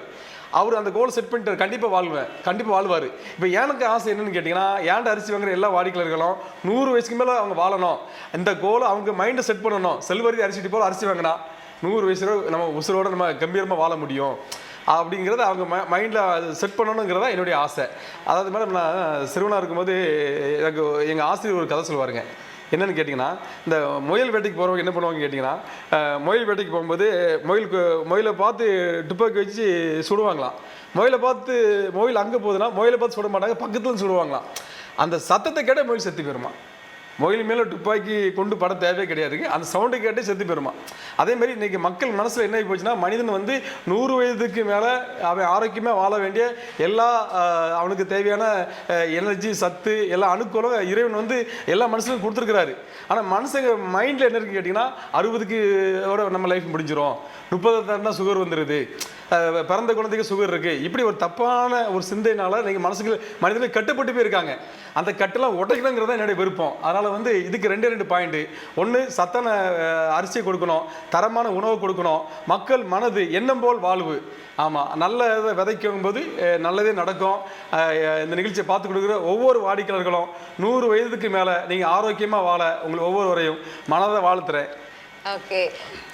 அவர் அந்த கோல் செட் பண்ணிட்டார், கண்டிப்பாக வாழ்வேன், கண்டிப்பாக வாழ்வார். இப்போ எனக்கு ஆசை என்னென்னு கேட்டிங்கன்னா, ஏன்ட அரிசி வாங்குற எல்லா வாடிக்கையாளர்களும் 100 வயசுக்கு மேலே அவங்க வாழணும், இந்த கோலை அவங்க மைண்டை செட் பண்ணணும். செல்வரி அரிசிட்டு போல் அரிசி வாங்கினா 100 வயசுல நம்ம உசுரோடு நம்ம கம்பீரமாக வாழ முடியும் அப்படிங்கிறத அவங்க மைண்டில் செட் பண்ணணுங்கிறதா என்னுடைய ஆசை. அதாவது மேடம், நான் சிறுவனாக இருக்கும்போது எனக்கு எங்கள் ஆசிரியர் ஒரு கதை சொல்லுவாருங்க. என்னென்னு கேட்டிங்கன்னா, இந்த முயல் வேட்டைக்கு போகிறவங்க என்ன பண்ணுவாங்க கேட்டிங்கன்னா, முயல் வேட்டைக்கு போகும்போது முயலை பார்த்து துப்பாக்கி வச்சு சுடுவாங்களாம். முயல் அங்கே போகுதுன்னா முயலை பார்த்து சுட மாட்டாங்க, பக்கத்தில் சுடுவாங்களாம். அந்த சத்தத்தை கேட்டால் முயல் செத்து போயிருமா. முயல் மேலே துப்பாக்கி கொண்டு பட தேவையே கிடையாதுங்க, அந்த சவுண்டை கேட்டே செத்து போயிருமா. அதேமாதிரி இன்றைக்கி மக்கள் மனசில் என்ன ஆகி போச்சுன்னா, மனிதன் வந்து 100 வயதுக்கு மேலே அவன் ஆரோக்கியமாக வாழ வேண்டிய எல்லா அவனுக்கு தேவையான எனர்ஜி சத்து எல்லா அணுக்களும் இறைவன் வந்து எல்லா மனுஷனுக்கும் கொடுத்துருக்குறாரு. ஆனால் மனுஷங்க மைண்டில் என்ன இருக்குன்னு கேட்டிங்கன்னா, 60க்கு நம்ம லைஃப் முடிஞ்சிடும், 30 தாண்டினா சுகர் வந்துடுது, பிறந்த குழந்தைக்கு சுகர் இருக்குது, இப்படி ஒரு தப்பான ஒரு சிந்தையினால நீங்கள் மனிதனுக்கு கட்டுப்பட்டு போயிருக்காங்க. அந்த கட்டெல்லாம் உடைக்கணுங்கிறது தான் என்னுடைய விருப்பம். அதனால் வந்து இதுக்கு 2 பாயிண்ட்டு. ஒன்று, சத்தான அரிசி கொடுக்கணும், தரமான உணவு கொடுக்கணும், மக்கள் மனது எண்ணம் போல் வாழ்வு. ஆமாம், நல்ல இதை விதைக்கும் போது நல்லதே நடக்கும். இந்த நிகழ்ச்சியை பார்த்து கொடுக்குற ஒவ்வொரு வாடிக்கையாளர்களும் 100 வயதுக்கு மேலே நீங்கள் ஆரோக்கியமாக வாழ உங்களுக்கு ஒவ்வொருவரையும் மனதை வாழ்த்துறேன். ஓகே.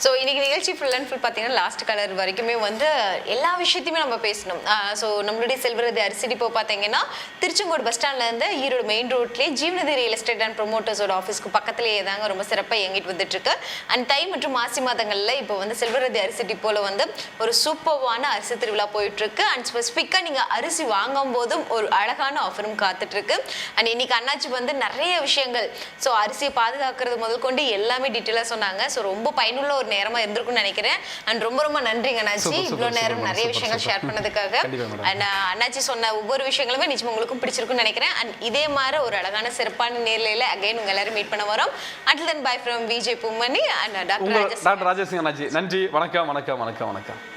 ஸோ இன்னைக்கு நிகழ்ச்சி ஃபுல் அண்ட் ஃபுல் பார்த்தீங்கன்னா லாஸ்ட் கலர் வரைக்குமே வந்து எல்லா விஷயத்தையுமே நம்ம பேசணும். ஸோ நம்மளுடைய செல்வரதி அரிசி டிப்போ பார்த்தீங்கன்னா திருச்செங்கோடு பஸ் ஸ்டாண்ட்லேருந்து ஈரோடு மெயின் ரோட்லேயே ஜீவநதி ரியல் எஸ்டேட் அண்ட் ப்ரொமோட்டர்ஸோட ஆஃபீஸ்க்கு பக்கத்துலேயே தாங்க ரொம்ப சிறப்பாக இயங்கிட்டு வந்துட்டு இருக்கு. அண்ட் தை மற்றும் மாசி மாதங்களில் இப்போ வந்து செல்வரதி அரிசி டிப்போல வந்து ஒரு சூப்பர்வான அரிசி திருவிழா போயிட்டு இருக்கு. அண்ட் ஸ்பெசிஃபிக்காக நீங்கள் அரிசி வாங்கும் போதும் ஒரு அழகான ஆஃபரும் காத்துட்டு இருக்கு. அண்ட் இன்னைக்கு அண்ணாச்சி வந்து நிறைய விஷயங்கள், ஸோ அரிசியை பாதுகாக்கிறது முதல் கொண்டு எல்லாமே டீட்டெயிலாக சொன்னாங்க. ஸோ ரொம்ப பயனுள்ள ஒரு நேரமா இருந்திருக்கும்னு நினைக்கிறேன். அண்ட் ரொம்ப ரொம்ப நன்றிங்க அண்ணாச்சி, இவ்வளோ நேரம் நிறைய விஷயங்கள் ஷேர் பண்ணதுக்காக. அண்ட் அண்ணாச்சி சொன்ன ஒவ்வொரு விஷயங்களுமே நிச்சயம் உங்களுக்கும் பிடிச்சிருக்கும்னு நினைக்கிறேன். அண்ட் இதே மாதிரி ஒரு அழகான சிறப்பான நேர்லையில அகைன் உங்க எல்லாரும் மீட் பண்ண வரோம். Until then, bye from Vijay Poomani and doctor Rajesh அண்ணாச்சி. நன்றி, வணக்கம் வணக்கம் வணக்கம் வணக்கம்.